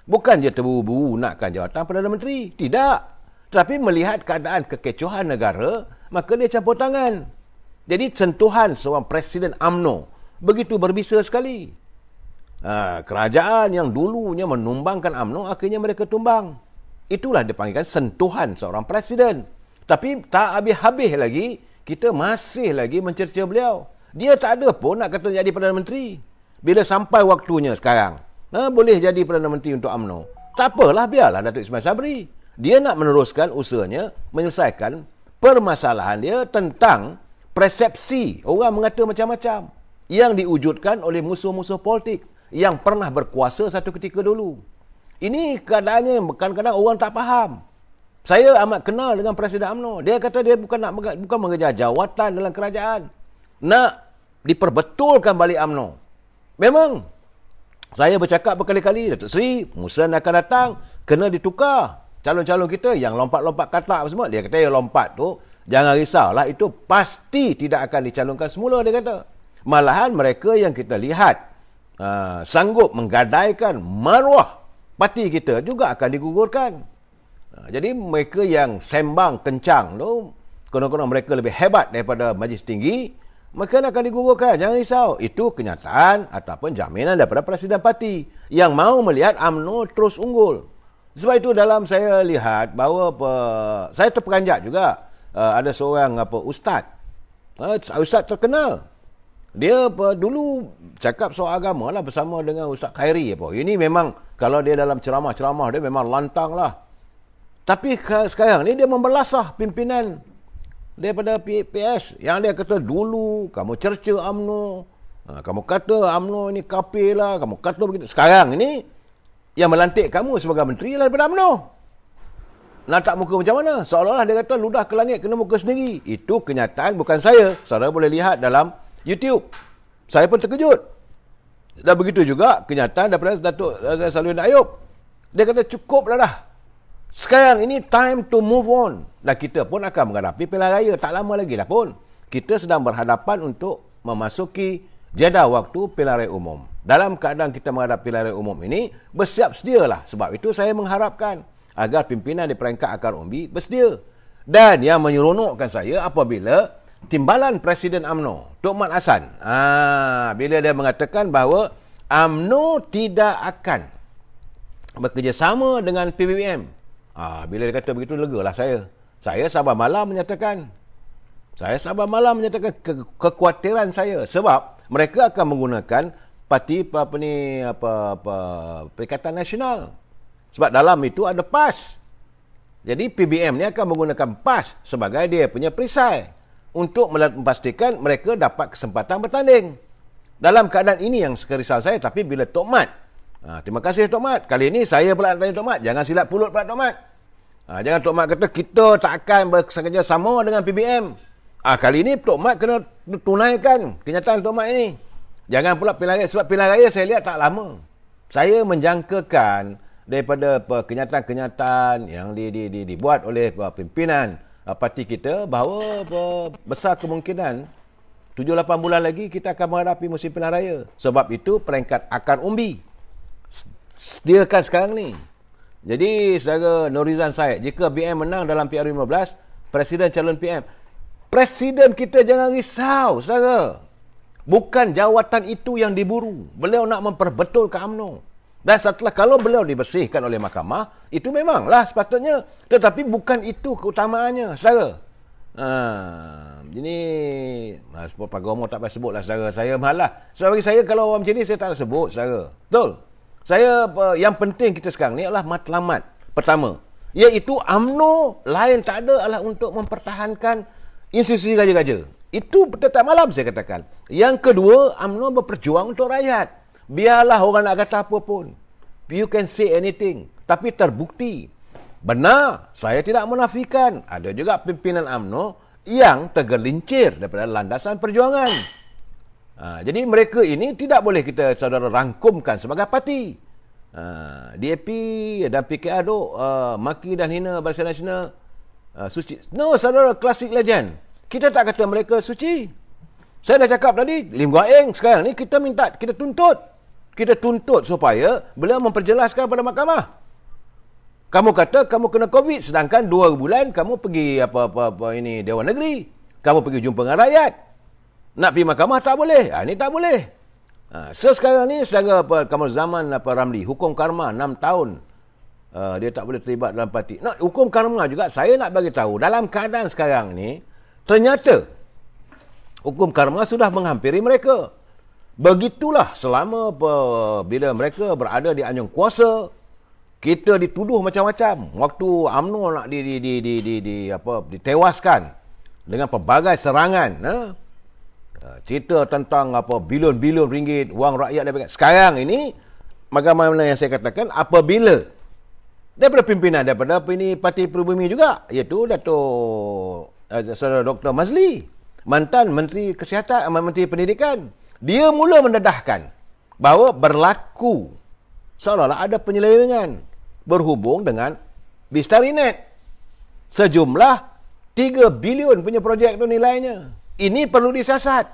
Bukan dia terburu-buru nakkan jawatan Perdana Menteri. Tidak. Tapi melihat keadaan kekecohan negara, maka dia campur tangan. Jadi sentuhan seorang Presiden UMNO begitu berbisa sekali. Kerajaan yang dulunya menumbangkan UMNO, akhirnya mereka tumbang. Itulah dipanggilkan sentuhan seorang Presiden. Tapi tak habis-habis lagi, kita masih lagi mencerca beliau. Dia tak ada pun nak kata jadi Perdana Menteri. Bila sampai waktunya sekarang, boleh jadi Perdana Menteri untuk UMNO. Tak apalah, biarlah Datuk Ismail Sabri. Dia nak meneruskan usahanya, menyelesaikan permasalahan dia tentang persepsi orang mengata macam-macam yang diwujudkan oleh musuh-musuh politik yang pernah berkuasa satu ketika dulu. Ini keadaannya kadang-kadang orang tak faham. Saya amat kenal dengan Presiden UMNO. Dia kata dia bukan mengejar jawatan dalam kerajaan. Nak diperbetulkan balik UMNO. Memang saya bercakap berkali-kali, Datuk Seri, Musa akan datang, kena ditukar. Calon-calon kita yang lompat-lompat katak apa semua, dia kata yang lompat tu, jangan risaulah, itu pasti tidak akan dicalonkan semula, dia kata. Malahan mereka yang kita lihat sanggup menggadaikan maruah parti kita juga akan digugurkan. Jadi mereka yang sembang kencang tu, kadang-kadang mereka lebih hebat daripada Majlis Tinggi, mereka akan digugurkan, jangan risau. Itu kenyataan ataupun jaminan daripada Presiden Parti yang mahu melihat UMNO terus unggul. Sebab itu dalam saya lihat bahawa saya terperanjat juga, ada seorang ustaz terkenal. Dia dulu cakap soal agama lah bersama dengan Ustaz Khairi. Ini memang kalau dia dalam ceramah-ceramah dia memang lantang lah. Tapi sekarang ni dia membelasah pimpinan daripada PAS yang dia kata dulu kamu cerca UMNO, kamu kata UMNO ni kafir lah, kamu kata begitu. Sekarang ini yang melantik kamu sebagai menteri adalah daripada UMNO. Nak tak muka macam mana? Seolah-olah dia kata ludah ke langit kena muka sendiri. Itu kenyataan, bukan saya. Saudara boleh lihat dalam YouTube. Saya pun terkejut. Dan begitu juga kenyataan daripada Datuk Salihuddin Ayub. Dia kata cukuplah dah. Sekarang ini time to move on. Dan kita pun akan menghadapi pilihan raya. Tak lama lagi dah pun. Kita sedang berhadapan untuk memasuki jadah waktu pilihan raya umum. Dalam keadaan kita menghadapi pilihan raya umum ini, bersiap sedialah. Sebab itu saya mengharapkan agar pimpinan di peringkat akar umbi bersedia. Dan yang menyeronokkan saya apabila timbalan Presiden UMNO, Tok Mat Hassan, bila dia mengatakan bahawa UMNO tidak akan bekerjasama dengan PBBM. Bila dia kata begitu, legalah saya. Saya sabar malam menyatakan kekhawatiran saya. Sebab mereka akan menggunakan parti Perikatan Nasional. Sebab dalam itu ada PAS. Jadi PBM ni akan menggunakan PAS sebagai dia punya perisai untuk memastikan mereka dapat kesempatan bertanding. Dalam keadaan ini yang sekerisau saya, tapi bila Tok Mat, terima kasih Tok Mat. Kali ini saya pula nak tanya Tok Mat, jangan silap pulut pula Tok Mat. Jangan Tok Mat kata kita tak akan bekerjasama dengan PBM. Kali ini Tok Mat kena tunaikan kenyataan Tok Mat ini. Jangan pula pilihan raya, sebab pilihan raya saya lihat tak lama. Saya menjangkakan daripada kenyataan-kenyataan yang dibuat oleh pimpinan parti kita bahawa besar kemungkinan 7-8 bulan lagi kita akan menghadapi musim pilihan raya. Sebab itu peringkat akar umbi sediakan sekarang ni. Jadi saudara Norizan Said, jika BM menang dalam PR15, Presiden calon PM, Presiden kita jangan risau saudara. Bukan jawatan itu yang diburu. Beliau nak memperbetulkan UMNO. Dan setelah kalau beliau dibersihkan oleh mahkamah, itu memanglah sepatutnya. Tetapi bukan itu keutamaannya, saudara. Jadi, Pak Gomo tak payah sebutlah, saudara. Saya malah. Sebab bagi saya, kalau orang macam ni, saya tak nak sebut, saudara. Betul. Saya, yang penting kita sekarang ni adalah matlamat pertama. Iaitu UMNO lain tak ada adalah untuk mempertahankan institusi raja-raja. Itu tetap malam saya katakan. Yang kedua, UMNO berperjuang untuk rakyat. Biarlah orang nak kata apa pun. You can say anything. Tapi terbukti. Benar, saya tidak menafikan. Ada juga pimpinan UMNO yang tergelincir daripada landasan perjuangan. Jadi mereka ini tidak boleh kita saudara rangkumkan sebagai parti. DAP dan PKR tu maki dan hina Barisan Nasional suci. No, saudara, classic legend. Kita tak kata mereka suci. Saya dah cakap tadi, Lim Guan Eng sekarang ni kita tuntut supaya beliau memperjelaskan pada mahkamah. Kamu kata kamu kena COVID, sedangkan 2 bulan kamu pergi ini Dewan Negeri. Kamu pergi jumpa dengan rakyat. Nak pergi mahkamah tak boleh. Ini tak boleh. So sekarang ni saudara Kamal Zaman Ramli, hukum karma 6 tahun. Dia tak boleh terlibat dalam parti. Hukum karma juga saya nak bagi tahu dalam keadaan sekarang ni ternyata hukum karma sudah menghampiri mereka. Begitulah selama bila mereka berada di anjung kuasa, kita dituduh macam-macam. Waktu UMNO nak ditewaskan dengan pelbagai serangan, cerita tentang bilion-bilion ringgit wang rakyat daripada. Sekarang ini bagaimana yang saya katakan, apabila daripada pimpinan daripada Parti Peribumi juga, iaitu Datuk Saudara Dr. Mazli, mantan Menteri Kesihatan, Menteri Pendidikan, dia mula mendedahkan bahawa berlaku seolah-olah ada penyelewengan berhubung dengan Bistarinet. Sejumlah 3 bilion punya projek tu nilainya. Ini perlu disiasat.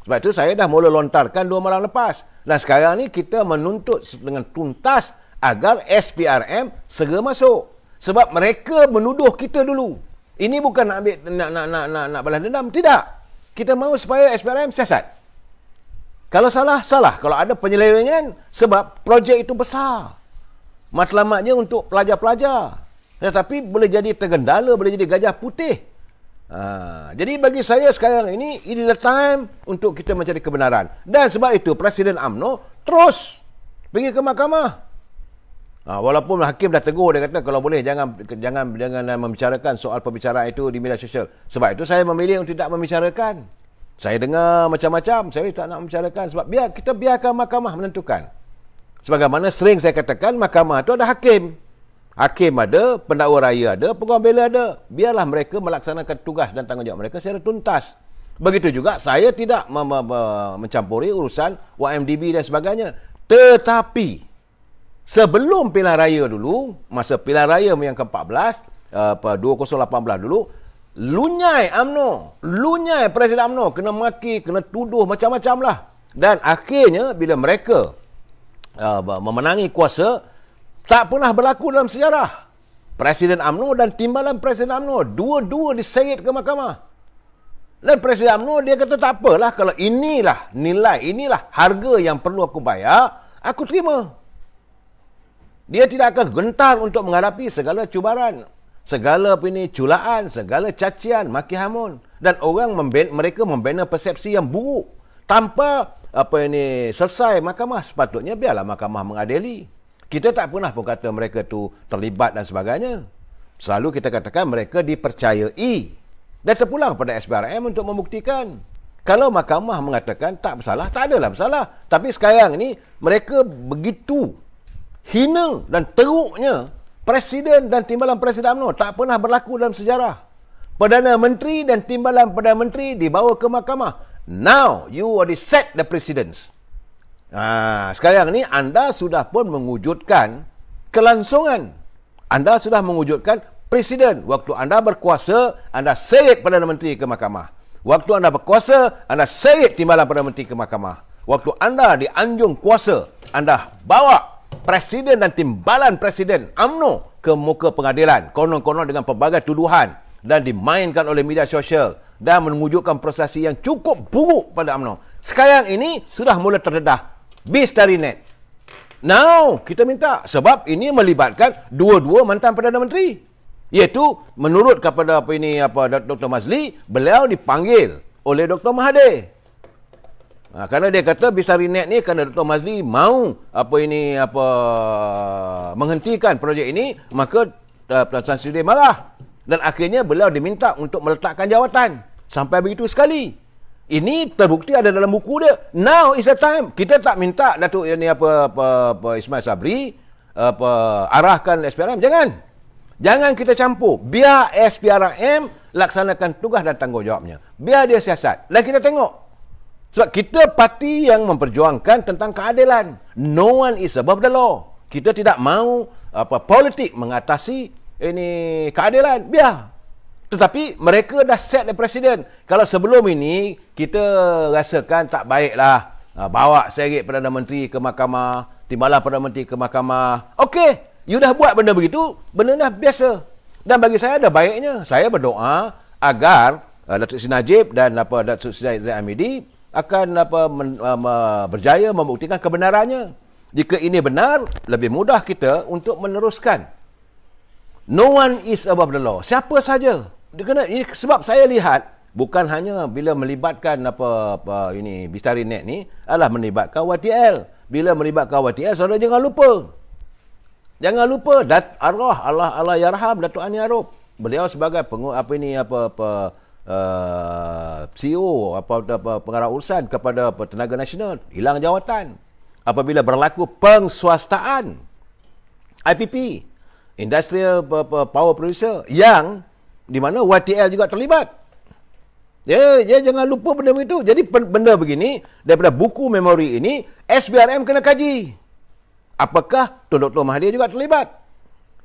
Sebab itu saya dah mula lontarkan 2 malam lepas. Dan sekarang ni kita menuntut dengan tuntas agar SPRM segera masuk. Sebab mereka menuduh kita dulu. Ini bukan nak ambil nak balas dendam, tidak. Kita mahu supaya SPRM siasat. Kalau salah, salah. Kalau ada penyelewengan, sebab projek itu besar. Matlamatnya untuk pelajar-pelajar. Tetapi boleh jadi tergendala, boleh jadi gajah putih. Jadi bagi saya sekarang ini, it is the time untuk kita mencari kebenaran. Dan sebab itu Presiden UMNO terus pergi ke mahkamah. Walaupun hakim dah tegur, dia kata kalau boleh jangan membicarakan soal perbicaraan itu di media sosial. Sebab itu saya memilih untuk tidak membicarakan. Saya dengar macam-macam, saya tak nak membicarakan sebab kita biarkan mahkamah menentukan. Sebagaimana sering saya katakan, mahkamah itu ada hakim. Hakim ada, pendakwa raya ada, peguam bela ada. Biarlah mereka melaksanakan tugas dan tanggungjawab mereka secara tuntas. Begitu juga saya tidak mencampuri urusan YMDB dan sebagainya. Tetapi sebelum pilihan raya dulu, masa pilihan raya yang ke-14, 2018 dulu, lunyai UMNO, lunyai Presiden UMNO, kena maki, kena tuduh macam-macam lah. Dan akhirnya bila mereka memenangi kuasa, tak pernah berlaku dalam sejarah. Presiden UMNO dan timbalan Presiden UMNO dua-dua diseret ke mahkamah. Dan Presiden UMNO dia kata tak apalah, kalau inilah nilai, inilah harga yang perlu aku bayar, aku terima. Dia tidak akan gentar untuk menghadapi segala cubaran, segala culaan, segala cacian, maki hamun. Dan mereka membina persepsi yang buruk tanpa selesai mahkamah. Sepatutnya biarlah mahkamah mengadili. Kita tak pernah pun kata mereka tu terlibat dan sebagainya. Selalu kita katakan mereka dipercayai. Dan terpulang pada SPRM untuk membuktikan. Kalau mahkamah mengatakan tak bersalah, tak adalah bersalah. Tapi sekarang ini mereka begitu hina dan teruknya Presiden dan timbalan Presiden UMNO tak pernah berlaku dalam sejarah. Perdana Menteri dan timbalan Perdana Menteri dibawa ke mahkamah. Now you already set the precedence. Sekarang ni anda sudah pun mewujudkan kelangsungan. Anda sudah mewujudkan presiden. Waktu anda berkuasa, anda seret Perdana Menteri ke mahkamah. Waktu anda berkuasa, anda seret timbalan Perdana Menteri ke mahkamah. Waktu anda di anjung kuasa, anda bawa presiden dan timbalan Presiden UMNO ke muka pengadilan. Konon-konon dengan pelbagai tuduhan dan dimainkan oleh media sosial dan mewujudkan prosesi yang cukup buruk pada UMNO. Sekarang ini sudah mula terdedah Bistarinet. Now, kita minta. Sebab ini melibatkan dua-dua mantan Perdana Menteri. Iaitu, menurut kepada Dr. Mazli, beliau dipanggil oleh Dr. Mahathir. Kerana dia kata Bistarinet ni, kerana Dr. Mazli mau menghentikan projek ini, maka Tan Sri Sudir marah. Dan akhirnya beliau diminta untuk meletakkan jawatan. Sampai begitu sekali. Ini terbukti ada dalam buku dia. Now is the time. Kita tak minta Datuk Ismail Sabri arahkan SPRM. Jangan kita campur. Biar SPRM laksanakan tugas dan tanggungjawabnya. Biar dia siasat. Dan kita tengok. Sebab kita parti yang memperjuangkan tentang keadilan. No one is above the law. Kita tidak mahu politik mengatasi keadilan. Biar. Tetapi mereka dah set the presiden. Kalau sebelum ini kita rasakan tak baiklah, bawa seret Perdana Menteri ke mahkamah, timbalan Perdana Menteri ke mahkamah. Okey, You dah buat benda begitu, benda dah biasa. Dan bagi saya ada baiknya. Saya berdoa agar Datuk Seri Najib dan Datuk Seri Zaid Hamidi akan berjaya membuktikan kebenarannya. Jika ini benar, lebih mudah kita untuk meneruskan. No one is above the law. Siapa saja. Sebab saya lihat bukan hanya bila melibatkan ini Bistari Net ni adalah melibatkan YTL. Bila melibatkan YTL, saudara jangan lupa. Jangan lupa arwah Allah yarham Datuk Ani Arop. Beliau sebagai CEO pengarah urusan kepada Tenaga Nasional hilang jawatan apabila berlaku pengswastaan IPP, Industrial Power Producer, yang di mana YTL juga terlibat. Ya, jangan lupa benda itu. Jadi benda begini daripada buku memori ini SBRM kena kaji. Apakah Tun Dr. Mahathir juga terlibat?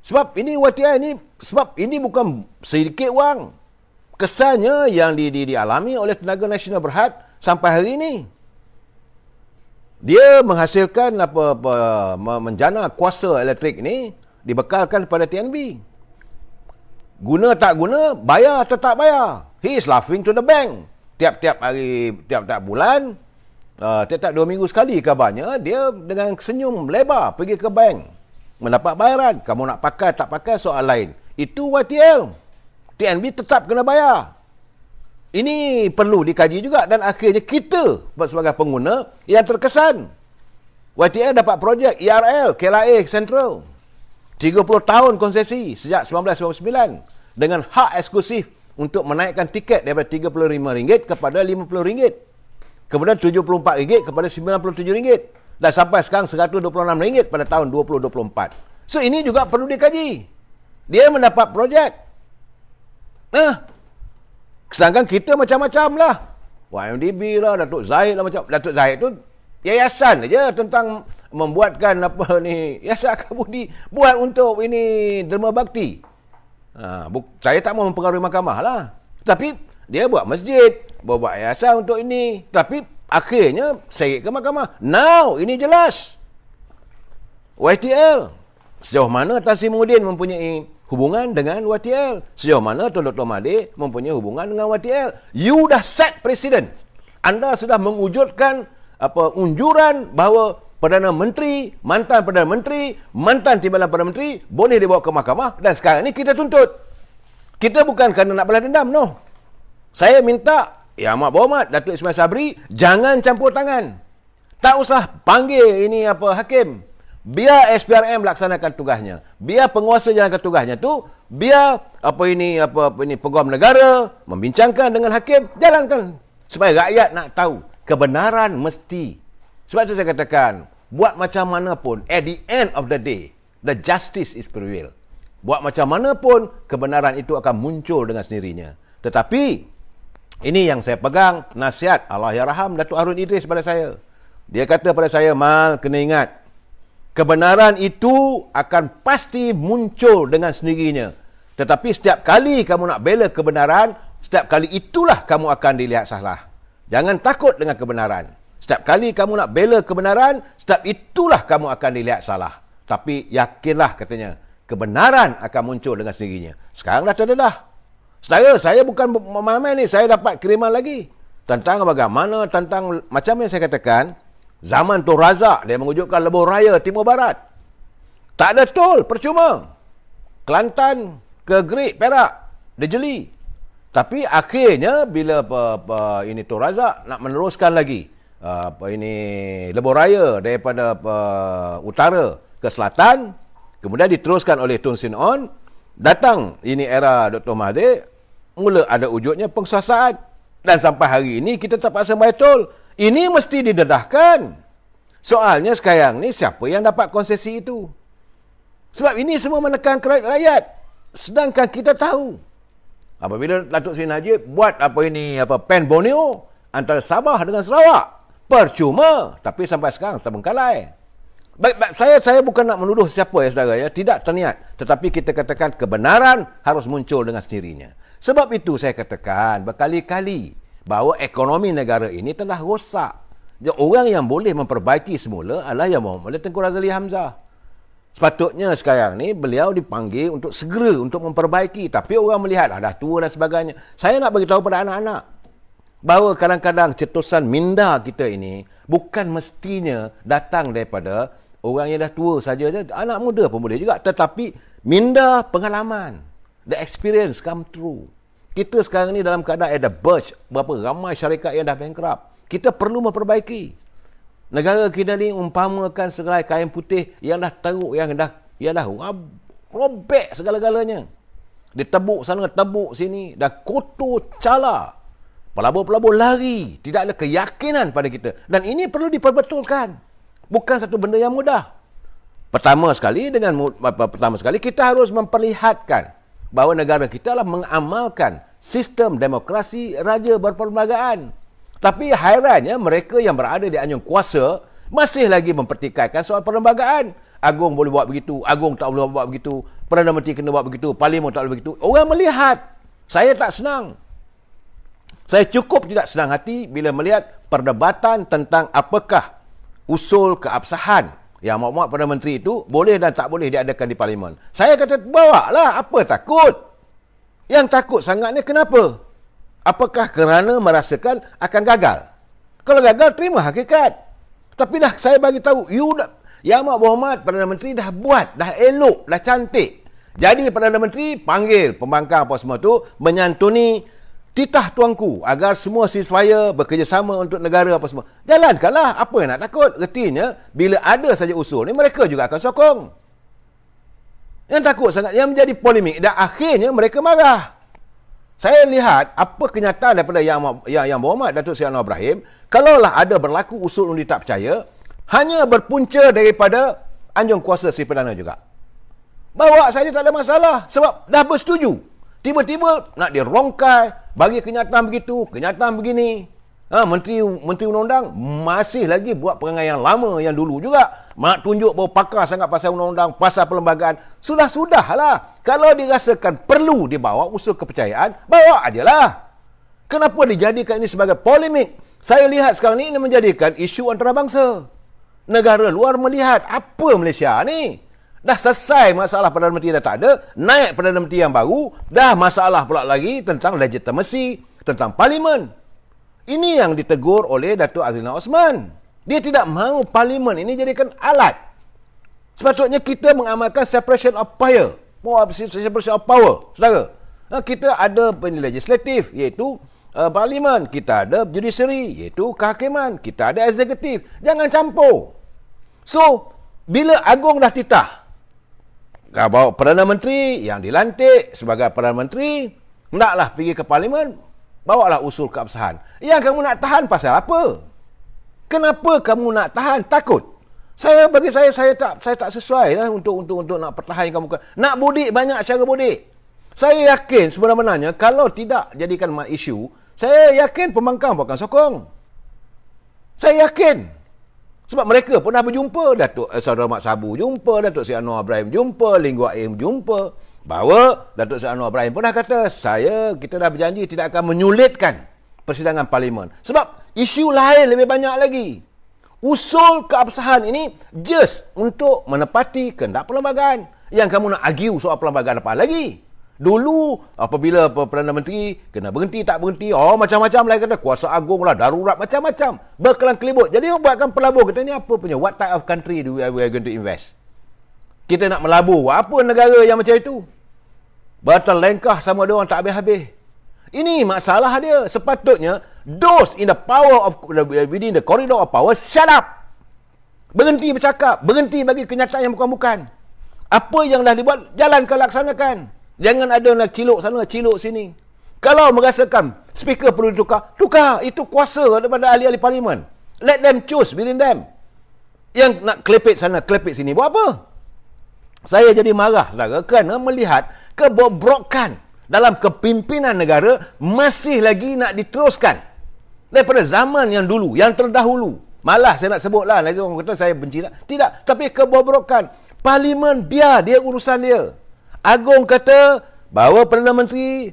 Sebab ini YTL ini, sebab ini bukan sedikit wang. Kesannya yang dialami oleh Tenaga Nasional Berhad sampai hari ini. Dia menghasilkan menjana kuasa elektrik ini dibekalkan kepada TNB. Guna tak guna, bayar atau tak bayar. He is laughing to the bank. Tiap-tiap hari, tiap-tiap bulan, tiap-tiap 2 minggu sekali kabarnya, dia dengan senyum lebar pergi ke bank. Mendapat bayaran. Kamu nak pakai, tak pakai, soal lain. Itu YTL. TNB tetap kena bayar. Ini perlu dikaji juga dan akhirnya kita sebagai pengguna yang terkesan. YTL dapat projek ERL, KLIA Central. 30 tahun konsesi sejak 1999 dengan hak eksklusif untuk menaikkan tiket daripada RM35 kepada RM50. Kemudian RM74 kepada RM97 dan sampai sekarang RM126 pada tahun 2024. So ini juga perlu dikaji. Dia mendapat projek. Sedangkan kita macam-macam lah. YMDB lah, Datuk Zahid lah macam. Datuk Zahid tu yayasan aja tentang membuatkan yayasan Akabudi buat untuk ini derma bakti. Saya tak mau mempengaruhi mahkamah lah. Tapi dia buat masjid, buat yayasan untuk ini. Tapi akhirnya seret ke mahkamah. Now ini jelas. YTL. Sejauh mana Tan Sri Muhyiddin mempunyai hubungan dengan YTL? Sejauh mana Tun Dr. Mahathir mempunyai hubungan dengan YTL? You dah set presiden. Anda sudah mewujudkan unjuran bahawa Perdana Menteri, mantan Perdana Menteri, mantan Timbalan Perdana Menteri boleh dibawa ke mahkamah dan sekarang ni kita tuntut. Kita bukan kerana nak balas dendam, no. Saya minta, Yang Amat Berhormat Datuk Ismail Sabri jangan campur tangan. Tak usah panggil ini hakim. Biar SPRM laksanakan tugasnya. Biar penguasa jalankan tugasnya tu, biar peguam negara membincangkan dengan hakim, jalankan supaya rakyat nak tahu kebenaran mesti. Sebab itu saya katakan, buat macam mana pun, at the end of the day, the justice is prevail. Buat macam mana pun, kebenaran itu akan muncul dengan sendirinya. Tetapi, ini yang saya pegang, nasihat Allahyarham Datuk Harun Idris pada saya. Dia kata pada saya, Mal, kena ingat, kebenaran itu akan pasti muncul dengan sendirinya. Tetapi setiap kali kamu nak bela kebenaran, setiap kali itulah kamu akan dilihat salah. Jangan takut dengan kebenaran. Setiap kali kamu nak bela kebenaran, setiap itulah kamu akan dilihat salah. Tapi yakinlah katanya, kebenaran akan muncul dengan sendirinya. Sekarang dah terdedah. Saya bukan main-main ni, saya dapat kiriman lagi. Tentang bagaimana, tentang macam yang saya katakan, zaman Tun Razak, dia mewujudkan lebuh raya Timur Barat. Tak ada tol, percuma. Kelantan ke Gerik, Perak, dia jeli. Tapi akhirnya, bila ini Tun Razak nak meneruskan lagi, lebuh raya daripada utara ke selatan, kemudian diteruskan oleh Tun Sin On, datang ini era Dr. Mahathir, mula ada wujudnya penguasaan. Dan sampai hari ini kita terpaksa bayar tol. Ini mesti didedahkan. Soalnya sekarang ni siapa yang dapat konsesi itu? Sebab ini semua menekan rakyat. Sedangkan kita tahu, apabila Datuk Seri Najib buat Pen Borneo antara Sabah dengan Sarawak, percuma, tapi sampai sekarang terbengkalai. Baik, saya bukan nak menuduh siapa ya saudara ya, tidak terniat, tetapi kita katakan kebenaran harus muncul dengan sendirinya. Sebab itu saya katakan berkali-kali bahawa ekonomi negara ini telah rosak. Orang yang boleh memperbaiki semula adalah Yang Berhormat Tengku Razali Hamzah. Sepatutnya sekarang ni beliau dipanggil untuk segera untuk memperbaiki. Tapi orang melihat dah tua dan sebagainya. Saya nak beritahu pada anak-anak bahawa kadang-kadang cetusan minda kita ini bukan mestinya datang daripada orang yang dah tua saja. Anak muda pun boleh juga. Tetapi minda pengalaman. The experience come true. Kita sekarang ni dalam keadaan ada burst. Berapa ramai syarikat yang dah bankrupt. Kita perlu memperbaiki. Negara kita ni umpamakan segelai kain putih yang dah teruk, yang dah robek segala-galanya. Dia tebuk sana, tebuk sini, dah kotor, cala. Pelabur-pelabur lari. Tidak ada keyakinan pada kita. Dan ini perlu diperbetulkan. Bukan satu benda yang mudah. Pertama sekali, kita harus memperlihatkan bahawa negara kita adalah mengamalkan sistem demokrasi raja berperlembagaan. Tapi hairannya mereka yang berada di anjung kuasa masih lagi mempertikaikan soal perlembagaan. Agung boleh buat begitu, Agung tak boleh buat begitu, Perdana Menteri kena buat begitu, Parlimen tak boleh begitu. Orang melihat. Saya tak senang. Saya cukup tidak senang hati bila melihat perdebatan tentang apakah usul keabsahan yang muat-muat Perdana Menteri itu boleh dan tak boleh diadakan di Parlimen. Saya kata, bawalah, apa takut? Yang takut sangatnya kenapa? Apakah kerana merasakan akan gagal? Kalau gagal, terima hakikat. Tapi dah saya bagi tahu, Yang Amat Berhormat Perdana Menteri dah buat, dah elok, dah cantik. Jadi Perdana Menteri panggil pembangkang apa semua tu, menyantuni titah tuanku agar semua ceasefire bekerjasama untuk negara apa semua. Jalankanlah, apa yang nak takut? Artinya, bila ada saja usul ni, mereka juga akan sokong. Yang takut sangat, yang menjadi polemik, dan akhirnya mereka marah. Saya lihat apa kenyataan daripada Yang Berhormat Datuk Seri Anwar Ibrahim, kalaulah ada berlaku usul undi tak percaya, hanya berpunca daripada anjung kuasa Seri Perdana juga. Bawa saja tak ada masalah, sebab dah bersetuju. Tiba-tiba nak dirongkai, bagi kenyataan begitu, kenyataan begini. Menteri Undang-Undang masih lagi buat perangai yang lama, yang dulu juga. Nak tunjuk bahawa pakar sangat pasal undang-undang, pasal perlembagaan. Sudahlah. Kalau dirasakan perlu dibawa usul kepercayaan, bawa ajalah. Kenapa dijadikan ini sebagai polemik? Saya lihat sekarang ini menjadikan isu antarabangsa. Negara luar melihat apa Malaysia ni. Dah selesai masalah Perdana Menteri dah tak ada, naik Perdana Menteri yang baru, dah masalah pula lagi tentang legitimasi, tentang Parlimen. Ini yang ditegur oleh Datuk Azlina Osman. Dia tidak mahu Parlimen ini jadikan alat. Sepatutnya kita mengamalkan separation of power. Separation of power, saudara. Kita ada legislatif, iaitu Parlimen. Kita ada judiciary, iaitu kehakiman. Kita ada eksekutif. Jangan campur. So, bila Agung dah titah, bawa Perdana Menteri yang dilantik sebagai Perdana Menteri, hendaklah pergi ke Parlimen, bawalah usul keabsahan. Yang kamu nak tahan pasal apa? Kenapa kamu nak tahan? Takut. Bagi saya tak sesuai lah untuk nak pertahankan muka. Nak budik banyak cara budik. Saya yakin sebenarnya kalau tidak jadikan isu, saya yakin pembangkang pun akan sokong. Saya yakin. Sebab mereka pun dah berjumpa. Datuk Saudara Mat Sabu jumpa, Datuk Seri Anwar Ibrahim jumpa, Linggu Aim jumpa. Bahawa Datuk Seri Anwar Ibrahim pun dah kata, kita dah berjanji tidak akan menyulitkan persidangan Parlimen. Sebab isu lain lebih banyak lagi. Usul keabsahan ini just untuk menepati kehendak perlembagaan. Yang kamu nak argue soal perlembagaan apa lagi? Dulu apabila Perdana Menteri kena berhenti tak berhenti, macam-macam lah kata, kuasa agung lah, darurat, macam-macam. Berkelang kelibut. Jadi buatkan pelabur kita ni apa punya? What type of country we are going to invest? Kita nak melabur apa negara yang macam itu? Bertelengkah sama dia orang tak habis-habis. Ini masalah dia. Sepatutnya those in the power of within the corridor of power, shut up. Berhenti bercakap, berhenti bagi kenyataan yang bukan-bukan. Apa yang dah dibuat, jalankan, laksanakan. Jangan ada nak ciluk sana, ciluk sini. Kalau merasakan speaker perlu tukar. Itu kuasa daripada ahli-ahli Parlimen. Let them choose within them. Yang nak klepit sana, klepit sini, buat apa? Saya jadi marah, saudara, kerana melihat kebobrokan dalam kepimpinan negara masih lagi nak diteruskan daripada zaman yang dulu, yang terdahulu. Malah saya nak sebutlah, nanti orang kata saya benci tak? Tidak, tapi kebobrokan. Parlimen biar dia urusan dia. Agung kata bahawa Perdana Menteri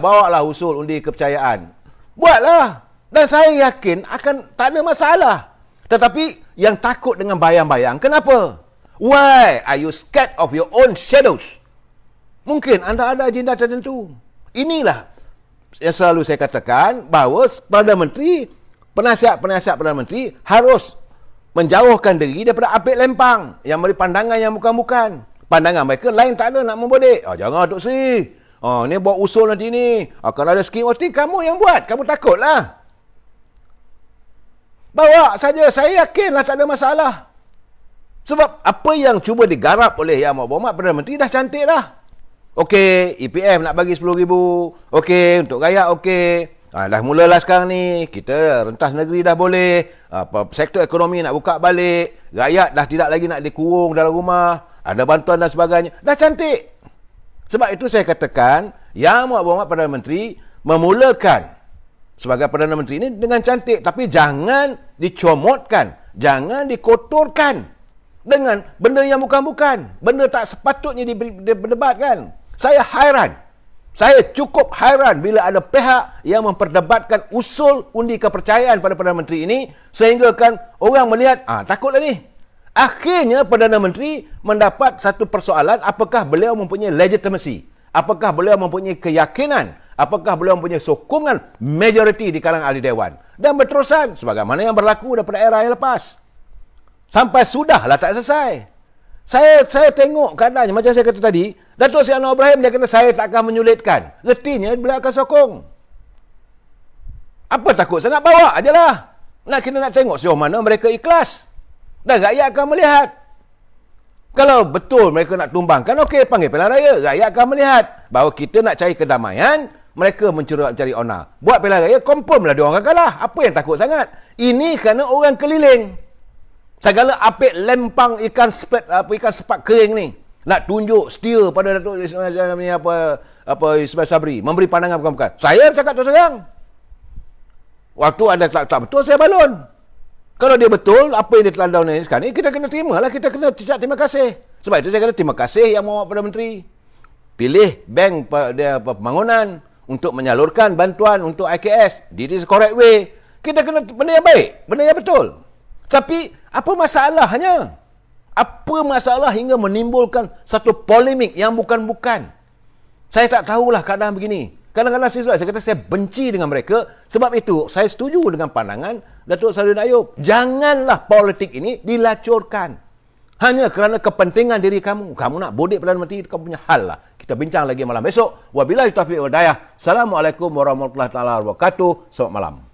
bawalah usul undi kepercayaan. Buatlah. Dan saya yakin akan tak ada masalah. Tetapi yang takut dengan bayang-bayang, kenapa? Why are you scared of your own shadows? Mungkin anda ada agenda tertentu. Inilah yang selalu saya katakan, bahawa Perdana Menteri, penasihat-penasihat Perdana Menteri harus menjauhkan diri daripada apik lempang yang beri pandangan yang bukan-bukan. Pandangan mereka lain tak ada nak membodek. Jangan Duk Sri. Ni buat usul nanti ni. Akan ada skim OT, kamu yang buat. Kamu takutlah. Bawa saja, saya yakinlah tak ada masalah. Sebab apa yang cuba digarap oleh Yang Berhormat Perdana Menteri dah cantik dah. Okey, EPF nak bagi 10,000. Okey, untuk rakyat okey. Dah mulalah sekarang ni. Kita rentas negeri dah boleh. Sektor ekonomi nak buka balik. Rakyat dah tidak lagi nak dikurung dalam rumah. Ada bantuan dan sebagainya. Dah cantik. Sebab itu saya katakan, Yang Berhormat Perdana Menteri memulakan sebagai Perdana Menteri ini dengan cantik. Tapi jangan dicomotkan. Jangan dikotorkan dengan benda yang bukan-bukan. Benda tak sepatutnya diperdebatkan. Saya hairan. Saya cukup hairan bila ada pihak yang memperdebatkan usul undi kepercayaan pada Perdana Menteri ini, sehingga kan orang melihat, takutlah ni. Akhirnya Perdana Menteri mendapat satu persoalan, apakah beliau mempunyai legitimacy? Apakah beliau mempunyai keyakinan? Apakah beliau mempunyai sokongan majoriti di kalangan ahli dewan? Dan berterusan sebagaimana yang berlaku daripada era yang lepas. Sampai sudahlah tak selesai. Saya tengok keadaannya macam saya kata tadi, Datuk Seri Anwar Ibrahim dia kata saya tak akan menyulitkan. Retinya beliau akan sokong. Apa takut sangat, bawa ajalah. Kita nak tengok sejauh mana mereka ikhlas. Dan rakyat akan melihat. Kalau betul mereka nak tumbangkan, okey, panggil pilihan raya. Rakyat akan melihat bahawa kita nak cari kedamaian, mereka mencari onar. Buat pilihan raya, confirm lah dia orang akan kalah. Apa yang takut sangat? Ini kerana orang keliling. Segala apik lempang ikan sepat kering ni nak tunjuk setia pada Datuk Ismail Sabri, memberi pandangan bukan-bukan. Saya cakap terus terang. Waktu ada tak betul, saya balon. Kalau dia betul, apa yang dia telah down ni sekarang ni, kita kena terima lah. Kita kena cakap terima kasih. Sebab itu saya kata terima kasih Yang Berhormat Perdana Menteri. Pilih bank pembangunan untuk menyalurkan bantuan untuk IKS. This is correct way. Kita kena benda yang baik, benda yang betul. Tapi apa masalahnya? Apa masalah hingga menimbulkan satu polemik yang bukan-bukan? Saya tak tahulah keadaan begini. Kadang-kadang saya kata saya benci dengan mereka. Sebab itu saya setuju dengan pandangan Datuk Saifuddin Ayub. Janganlah politik ini dilacurkan. Hanya kerana kepentingan diri kamu. Kamu nak bodek Perdana Menteri, kamu punya hal lah. Kita bincang lagi malam besok. Wabillahi taufiq wal hidayah. Assalamualaikum warahmatullahi wabarakatuh. Selamat malam.